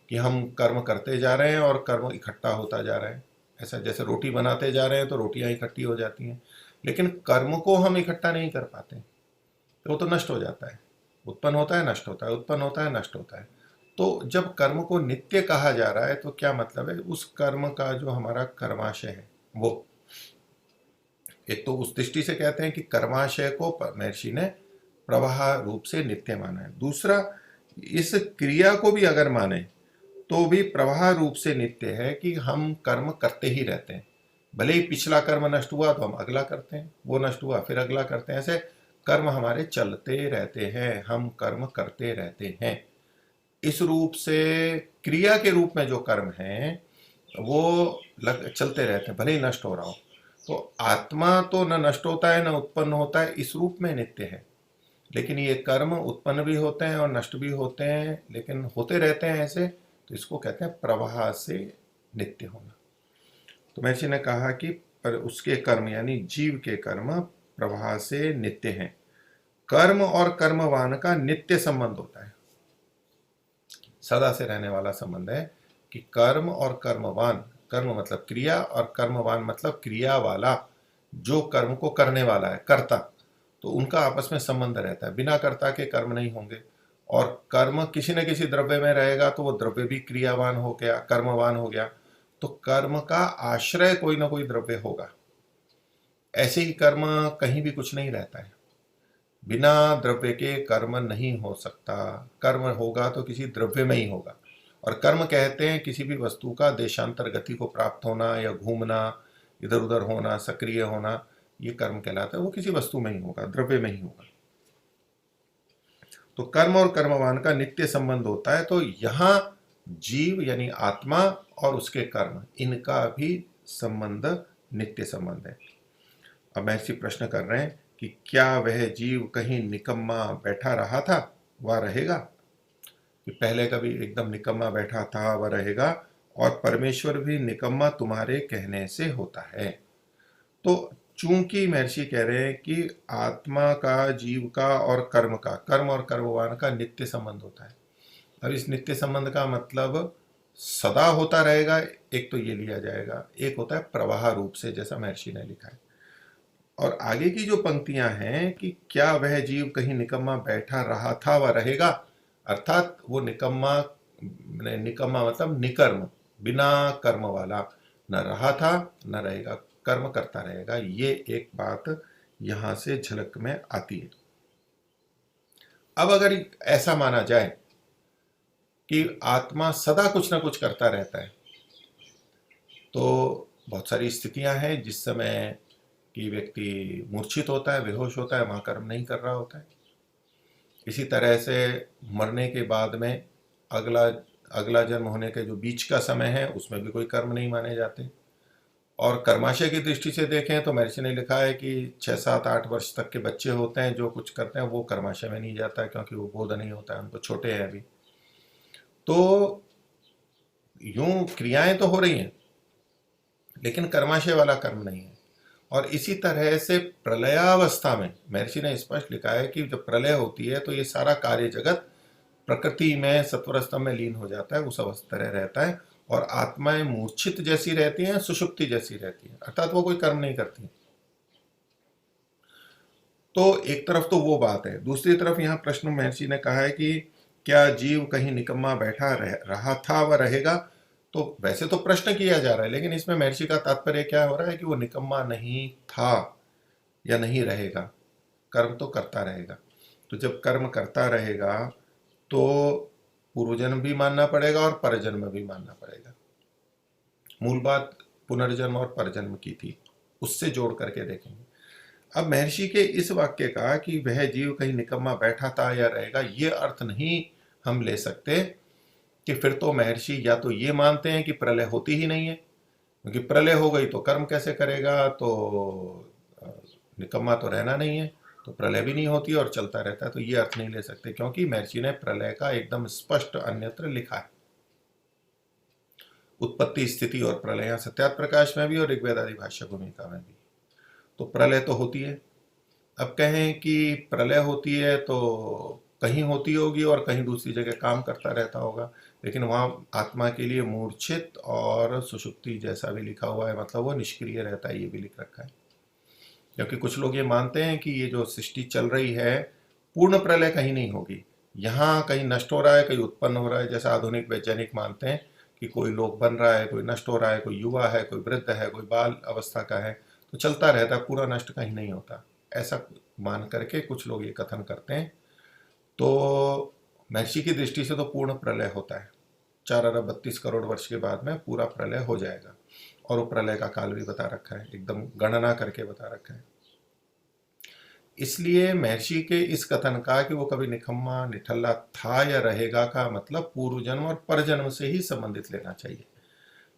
कि हम कर्म करते जा रहे हैं और कर्म इकट्ठा होता जा रहा है। ऐसा जैसे रोटी बनाते जा रहे हैं तो रोटियां इकट्ठी हो जाती हैं, लेकिन कर्म को हम इकट्ठा नहीं कर पाते, तो वो तो नष्ट हो जाता है। उत्पन्न होता है, नष्ट होता है, उत्पन्न होता है, नष्ट होता है। तो जब कर्म को नित्य कहा जा रहा है तो क्या मतलब है, उस कर्म का जो हमारा कर्माशय है वो, एक तो उस दृष्टि से कहते हैं कि कर्माशय को महर्षि ने प्रवाह रूप से नित्य माना है। दूसरा, इस क्रिया को भी अगर माने तो भी प्रवाह रूप से नित्य है कि हम कर्म करते ही रहते हैं। भले ही पिछला कर्म नष्ट हुआ तो हम अगला करते हैं, वो नष्ट हुआ फिर अगला करते हैं, ऐसे कर्म हमारे चलते रहते हैं, हम कर्म करते रहते हैं। इस रूप से क्रिया के रूप में जो कर्म हैं वो चलते रहते हैं, भले ही नष्ट हो रहा हो। तो आत्मा तो न नष्ट होता है न उत्पन्न होता है, इस रूप में नित्य है। लेकिन ये कर्म उत्पन्न भी होते हैं और नष्ट भी होते हैं, लेकिन होते रहते हैं ऐसे, तो इसको कहते हैं प्रवाह से नित्य होना। तो महर्षि ने कहा कि पर उसके कर्म यानी जीव के कर्म प्रवाह से नित्य हैं। कर्म और कर्मवान का नित्य संबंध होता है, सदा से रहने वाला संबंध है कि कर्म और कर्मवान, कर्म मतलब क्रिया और कर्मवान मतलब क्रिया वाला, जो कर्म को करने वाला है, कर्ता, तो उनका आपस में संबंध रहता है। बिना कर्ता के कर्म नहीं होंगे, और कर्म किसी न किसी द्रव्य में रहेगा तो वो द्रव्य भी क्रियावान हो गया, कर्मवान हो गया। तो कर्म का आश्रय कोई ना कोई द्रव्य होगा। ऐसे ही कर्म कहीं भी कुछ नहीं रहता है, बिना द्रव्य के कर्म नहीं हो सकता। कर्म होगा तो किसी द्रव्य में ही होगा। और कर्म कहते हैं किसी भी वस्तु का देशांतर गति को प्राप्त होना या घूमना, इधर उधर होना, सक्रिय होना, ये कर्म कहलाता है। वो किसी वस्तु में ही होगा, द्रव्य में ही होगा। तो कर्म और कर्मवान का नित्य संबंध होता है। तो यहां जीव यानी आत्मा और उसके कर्म, इनका भी संबंध नित्य संबंध है। अब महर्षि प्रश्न कर रहे हैं कि क्या वह जीव कहीं निकम्मा बैठा रहा था, वह रहेगा? कि पहले कभी एकदम निकम्मा बैठा था, वह रहेगा, और परमेश्वर भी निकम्मा तुम्हारे कहने से होता है। तो चूंकि महर्षि कह रहे हैं कि आत्मा का, जीव का और कर्म का, कर्म और कर्मवान का नित्य संबंध होता है। अब इस नित्य संबंध का मतलब सदा होता रहेगा, एक तो ये लिया जाएगा, एक होता है प्रवाह रूप से, जैसा महर्षि ने लिखा है। और आगे की जो पंक्तियां हैं कि क्या वह जीव कहीं निकम्मा बैठा रहा था, वह रहेगा, अर्थात वो निकम्मा, निकम्मा मतलब निकर्म, बिना कर्म वाला न रहा था न रहेगा, कर्म करता रहेगा। ये एक बात यहां से झलक में आती है। अब अगर ऐसा माना जाए कि आत्मा सदा कुछ ना कुछ करता रहता है, तो बहुत सारी स्थितियां हैं जिस समय कि व्यक्ति मूर्छित होता है, बेहोश होता है, वहां कर्म नहीं कर रहा होता है। इसी तरह से मरने के बाद में अगला अगला जन्म होने के जो बीच का समय है उसमें भी कोई कर्म नहीं माने जाते। और कर्माशय की दृष्टि से देखें तो महर्षि ने लिखा है कि 6, 7, 8 वर्ष तक के बच्चे होते हैं जो कुछ करते हैं वो कर्माशय में नहीं जाता है, क्योंकि वो बोध नहीं होता है, उनको छोटे हैं अभी। तो यूं क्रियाएं तो हो रही हैं लेकिन कर्माशय वाला कर्म नहीं है। और इसी तरह से प्रलयावस्था में महर्षि ने स्पष्ट लिखा है कि जब प्रलय होती है तो ये सारा कार्य जगत प्रकृति में सत्वर स्तंभ में लीन हो जाता है, उस अवस्था तरह रहता है, और आत्माएं मूर्छित जैसी रहती हैं, सुषुप्ति जैसी रहती हैं, अर्थात वो कोई कर्म नहीं करती। तो एक तरफ तो वो बात है, दूसरी तरफ यहाँ प्रश्न महर्षि ने कहा है कि क्या जीव कहीं निकम्मा बैठा रहा था व रहेगा। तो वैसे तो प्रश्न किया जा रहा है, लेकिन इसमें महर्षि का तात्पर्य क्या हो रहा है कि वो निकम्मा नहीं था या नहीं रहेगा, कर्म तो करता रहेगा। तो जब कर्म करता रहेगा तो पूर्व जन्म भी मानना पड़ेगा और परजन्म भी मानना पड़ेगा। मूल बात पुनर्जन्म और परजन्म की थी, उससे जोड़ करके देखेंगे। अब महर्षि के इस वाक्य का कि वह जीव कहीं निकम्मा बैठा था या रहेगा, ये अर्थ नहीं हम ले सकते कि फिर तो महर्षि या तो ये मानते हैं कि प्रलय होती ही नहीं है, क्योंकि प्रलय हो गई तो कर्म कैसे करेगा, तो निकम्मा तो रहना नहीं है, तो प्रलय भी नहीं होती और चलता रहता है। तो ये अर्थ नहीं ले सकते, क्योंकि महर्षि ने प्रलय का एकदम स्पष्ट अन्यत्र लिखा है, उत्पत्ति स्थिति और प्रलय, सत्यात प्रकाश में भी और ऋग्वेद आदि भाष्य भूमिका में भी। तो प्रलय तो होती है। अब कहें कि प्रलय होती है तो कहीं होती होगी और कहीं दूसरी जगह काम करता रहता होगा, लेकिन वहाँ आत्मा के लिए मूर्छित और सुषुप्ति जैसा भी लिखा हुआ है, मतलब वो निष्क्रिय रहता है, ये भी लिख रखा है। क्योंकि कुछ लोग ये मानते हैं कि ये जो सृष्टि चल रही है पूर्ण प्रलय कहीं नहीं होगी, यहाँ कहीं नष्ट हो रहा है, कहीं उत्पन्न हो रहा है। जैसा आधुनिक वैज्ञानिक मानते हैं कि कोई लोग बन रहा है, कोई नष्ट हो रहा है, कोई युवा है, कोई वृद्ध है, कोई बाल अवस्था का है, तो चलता रहता है, पूरा नष्ट कहीं नहीं होता, ऐसा मान करके कुछ लोग ये कथन करते हैं। तो महर्षि की दृष्टि से तो पूर्ण प्रलय होता है, 4 अरब 32 करोड़ वर्ष के बाद में पूरा प्रलय हो जाएगा, और वो प्रलय का काल भी बता रखा है, एकदम गणना करके बता रखा है। इसलिए महर्षि के इस कथन का कि वो कभी निकम्मा निठल्ला था या रहेगा का मतलब पूर्व जन्म और परजन्म से ही संबंधित लेना चाहिए।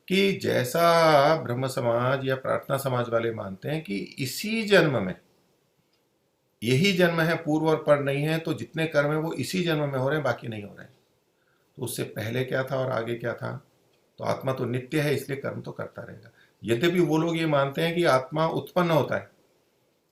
कि जैसा ब्रह्म समाज या प्रार्थना समाज वाले मानते हैं कि इसी जन्म में, यही जन्म है, पूर्व और पर नहीं है, तो जितने कर्म है वो इसी जन्म में हो रहे हैं, बाकी नहीं हो रहे हैं। तो उससे पहले क्या था और आगे क्या था, तो आत्मा तो नित्य है, इसलिए कर्म तो करता रहेगा। यद्यपि वो लोग ये मानते हैं कि आत्मा उत्पन्न होता है,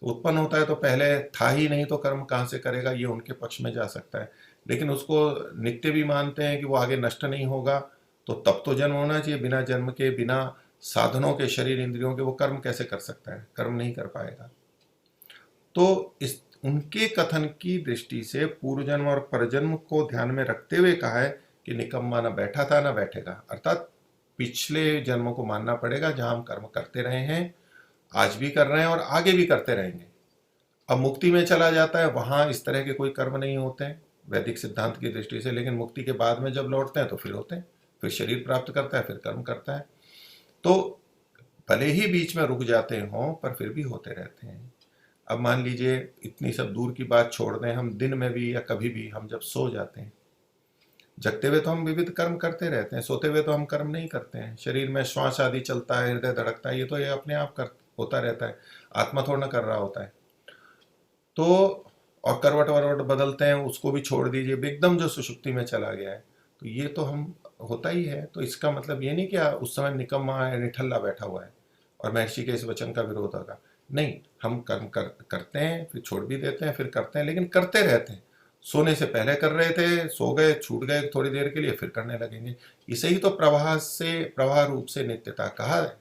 तो उत्पन्न होता है तो पहले था ही नहीं, तो कर्म कहाँ से करेगा, ये उनके पक्ष में जा सकता है। लेकिन उसको नित्य भी मानते हैं कि वो आगे नष्ट नहीं होगा, तो तब तो जन्म होना चाहिए। बिना जन्म के, बिना साधनों के, शरीर इंद्रियों के वो कर्म कैसे कर सकता है, कर्म नहीं कर पाएगा। तो इस उनके कथन की दृष्टि से पूर्व जन्म और परजन्म को ध्यान में रखते हुए कहा है कि निकम्मा न बैठा था न बैठेगा, अर्थात पिछले जन्मों को मानना पड़ेगा जहां हम कर्म करते रहे हैं, आज भी कर रहे हैं और आगे भी करते रहेंगे। अब मुक्ति में चला जाता है, वहां इस तरह के कोई कर्म नहीं होते हैं वैदिक सिद्धांत की दृष्टि से, लेकिन मुक्ति के बाद में जब लौटते हैं तो फिर होते हैं, फिर शरीर प्राप्त करता है, फिर कर्म करता है। तो भले ही बीच में रुक जाते हों पर फिर भी होते रहते हैं। अब मान लीजिए, इतनी सब दूर की बात छोड़ दें, हम दिन में भी या कभी भी हम जब सो जाते हैं, जगते हुए तो हम विविध कर्म करते रहते हैं, सोते हुए तो हम कर्म नहीं करते हैं। शरीर में श्वास आदि चलता है, हृदय धड़कता है, ये अपने आप होता रहता है, आत्मा थोड़ा ना कर रहा होता है। तो और करवट वरवट बदलते हैं, उसको भी छोड़ दीजिए, एकदम जो सुषुप्ति में चला गया है, तो ये तो हम होता ही है। तो इसका मतलब ये नहीं कि उस समय निकम्मा है, निठल्ला बैठा हुआ है और महर्षि के इस वचन का विरोध होगा। नहीं, हम कर्म करते हैं, फिर छोड़ भी देते हैं, फिर करते हैं, लेकिन करते रहते हैं। सोने से पहले कर रहे थे, सो गए, छूट गए थोड़ी देर के लिए, फिर करने लगेंगे। इसे ही तो प्रवाह रूप से नित्यता कहा है।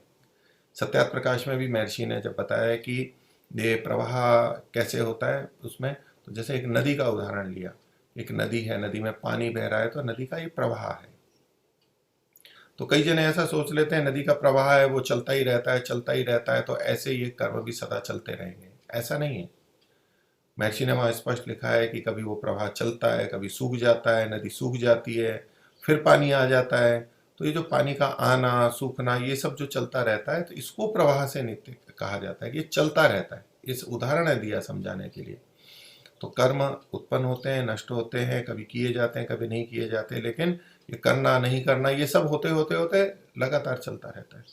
सत्यात प्रकाश में भी महर्षि ने जब बताया कि ये प्रवाह कैसे होता है उसमें, तो जैसे एक नदी का उदाहरण लिया, एक नदी है, नदी में पानी बह रहा है, तो नदी का ये प्रवाह है। तो कई जने ऐसा सोच लेते हैं नदी का प्रवाह है, वो चलता ही रहता है, चलता ही रहता है, तो ऐसे ये कर्म भी सदा चलते रहेंगे, ऐसा नहीं है। महर्षि ने वहाँ स्पष्ट लिखा है कि कभी वो प्रवाह चलता है, कभी सूख जाता है, नदी सूख जाती है, फिर पानी आ जाता है। तो ये जो पानी का आना सूखना ये सब जो चलता रहता है, तो इसको प्रवाह से नित्य कहा जाता है कि ये चलता रहता है। इस उदाहरण है दिया समझाने के लिए। तो कर्म उत्पन्न होते हैं, नष्ट होते हैं, कभी किए जाते हैं, कभी नहीं किए जाते, लेकिन ये करना नहीं करना, ये सब होते होते होते लगातार चलता रहता है।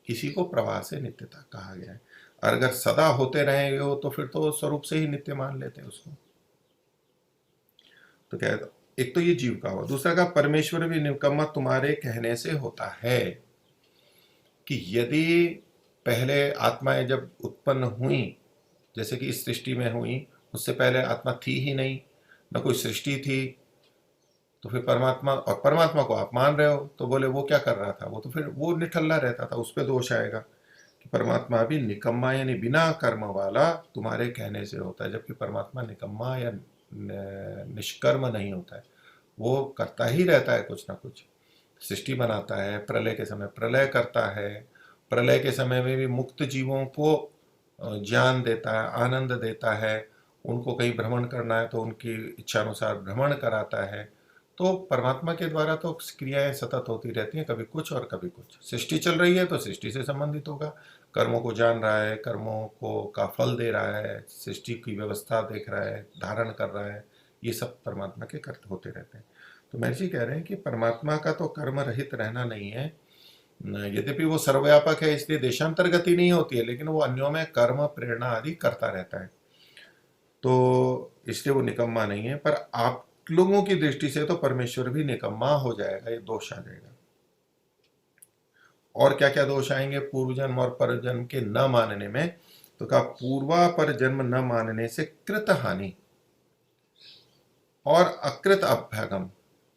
इसी को प्रवाह से नित्यता कहा गया है। और अगर सदा होते रहे हो तो फिर तो स्वरूप से ही नित्य मान लेते हैं उसको। तो क्या है, एक तो ये जीव का हुआ, दूसरा का परमेश्वर भी निकम्मा तुम्हारे कहने से होता है कि यदि पहले आत्माएं जब उत्पन्न हुई, जैसे कि इस सृष्टि में हुई, उससे पहले आत्मा थी ही नहीं, न कोई सृष्टि थी, तो फिर परमात्मा, और परमात्मा को आप मान रहे हो तो बोले वो क्या कर रहा था, वो तो फिर वो निठल्ला रहता था, उस पर दोष आएगा कि परमात्मा भी निकम्मा यानी बिना कर्म वाला तुम्हारे कहने से होता है, जबकि परमात्मा निकम्मा या निष्कर्म नहीं होता है, वो करता ही रहता है कुछ ना कुछ। सृष्टि बनाता है, प्रलय के समय प्रलय करता है, प्रलय के समय में भी मुक्त जीवों को ज्ञान देता है, आनंद देता है, उनको कहीं भ्रमण करना है तो उनकी इच्छा अनुसार भ्रमण कराता है। तो परमात्मा के द्वारा तो क्रियाएं सतत होती रहती हैं, कभी कुछ और कभी कुछ। सृष्टि चल रही है तो सृष्टि से संबंधित होगा, कर्मों को जान रहा है, कर्मों को का फल दे रहा है, सृष्टि की व्यवस्था देख रहा है, धारण कर रहा है, ये सब परमात्मा के कर्त होते रहते हैं। तो महर्षि कह रहे हैं कि परमात्मा का तो कर्म रहित रहना नहीं है, यद्यपि वो सर्वव्यापक है इसलिए देशांतर गति नहीं होती है, लेकिन वो अन्यों में कर्म प्रेरणा आदि करता रहता है, तो इसलिए वो निकम्मा नहीं है। पर आप लोगों की दृष्टि से तो परमेश्वर भी निकम्मा हो जाएगा, ये दोष आ जाएगा। और क्या क्या दोष आएंगे पूर्व जन्म और पर जन्म के न मानने में, तो कहा पूर्वा पर जन्म न मानने से कृत हानि और अकृत अभ्यागम,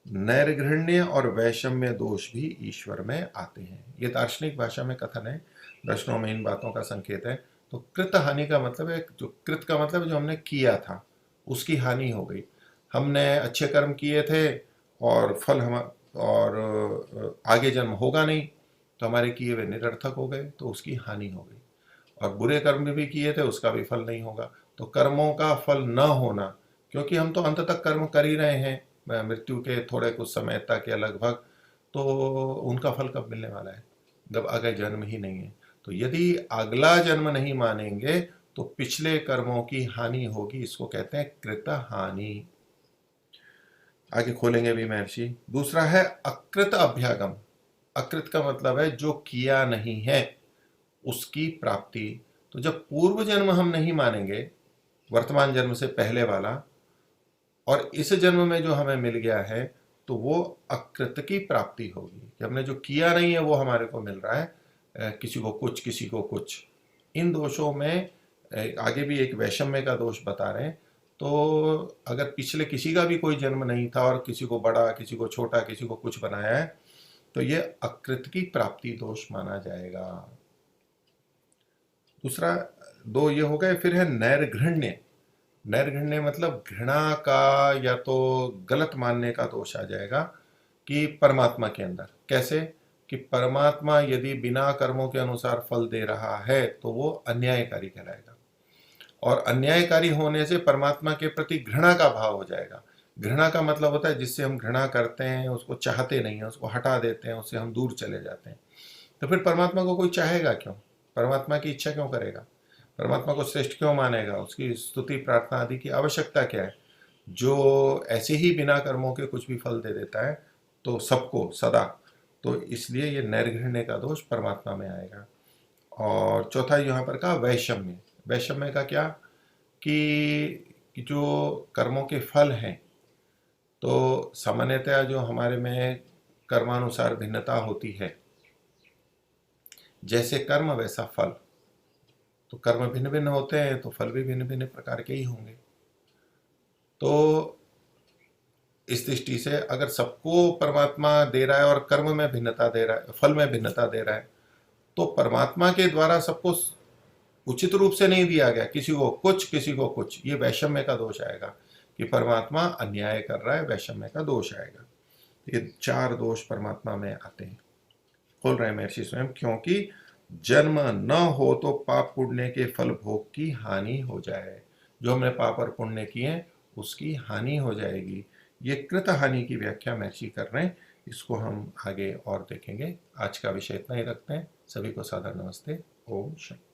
नैर्घृण्य और वैषम्य दोष भी ईश्वर में आते हैं। ये दार्शनिक भाषा में कथन है, दर्शनों में इन बातों का संकेत है। तो कृत हानि का मतलब है, जो कृत का मतलब जो हमने किया था उसकी हानि हो गई। हमने अच्छे कर्म किए थे और फल हम और आगे जन्म होगा नहीं, तो हमारे किए हुए निरर्थक हो गए, तो उसकी हानि हो गई। और बुरे कर्म भी किए थे, उसका भी फल नहीं होगा। तो कर्मों का फल न होना, क्योंकि हम तो अंत तक कर्म कर ही रहे हैं मृत्यु के थोड़े कुछ समय तक या लगभग, तो उनका फल कब मिलने वाला है जब आगे जन्म ही नहीं है। तो यदि अगला जन्म नहीं मानेंगे तो पिछले कर्मों की हानि होगी, इसको कहते हैं कृत हानि। आगे खोलेंगे भी महर्षि। दूसरा है अकृत अभ्यागम। अकृत का मतलब है जो किया नहीं है उसकी प्राप्ति। तो जब पूर्व जन्म हम नहीं मानेंगे, वर्तमान जन्म से पहले वाला, और इस जन्म में जो हमें मिल गया है, तो वो अकृत की प्राप्ति होगी कि हमने जो किया नहीं है वो हमारे को मिल रहा है, किसी को कुछ किसी को कुछ। इन दोषों में आगे भी एक वैषम्य का दोष बता रहे हैं। तो अगर पिछले किसी का भी कोई जन्म नहीं था और किसी को बड़ा किसी को छोटा किसी को कुछ बनाया है, तो ये अकृत की प्राप्ति दोष माना जाएगा। दूसरा दो ये हो गए। फिर है नैर्घृण्य। नैर्घृण्य मतलब घृणा का या तो गलत मानने का दोष आ जाएगा कि परमात्मा के अंदर कैसे, कि परमात्मा यदि बिना कर्मों के अनुसार फल दे रहा है तो वो अन्यायकारी कहलाएगा, और अन्यायकारी होने से परमात्मा के प्रति घृणा का भाव हो जाएगा। घृणा का मतलब होता है जिससे हम घृणा करते हैं, उसको चाहते नहीं है, उसको हटा देते हैं, उससे हम दूर चले जाते हैं। तो फिर परमात्मा को कोई चाहेगा क्यों, परमात्मा की इच्छा क्यों करेगा, परमात्मा को श्रेष्ठ क्यों मानेगा, उसकी स्तुति प्रार्थना आदि की आवश्यकता क्या है, जो ऐसे ही बिना कर्मों के कुछ भी फल दे देता है तो सबको सदा। तो इसलिए ये नैर्घृण्य का दोष परमात्मा में आएगा। और चौथा यहाँ पर कहा वैषम्य। वैषम्य का क्या, कि जो कर्मों के फल हैं, तो सामान्यतः जो हमारे में कर्मानुसार भिन्नता होती है, जैसे कर्म वैसा फल। तो कर्म भिन्न भिन्न होते हैं तो फल भी भिन्न भिन्न प्रकार के ही होंगे। तो इस दृष्टि से अगर सबको परमात्मा दे रहा है और कर्म में भिन्नता दे रहा है, फल में भिन्नता दे रहा है, तो परमात्मा के द्वारा सबको उचित रूप से नहीं दिया गया, किसी को कुछ किसी को कुछ, ये वैषम्य का दोष आएगा कि परमात्मा अन्याय कर रहा है, वैषम्य का दोष आएगा। ये चार दोष परमात्मा में आते हैं। खोल रहे हैं महर्षि स्वयं, क्योंकि जन्म न हो तो पाप पुण्य के फल भोग की हानि हो जाए। जो हमने पाप और पुण्य किए उसकी हानि हो जाएगी। ये कृत हानि की व्याख्या महर्षि कर रहे हैं, इसको हम आगे और देखेंगे। आज का विषय इतना ही रखते हैं। सभी को सादर नमस्ते। ओम शांति।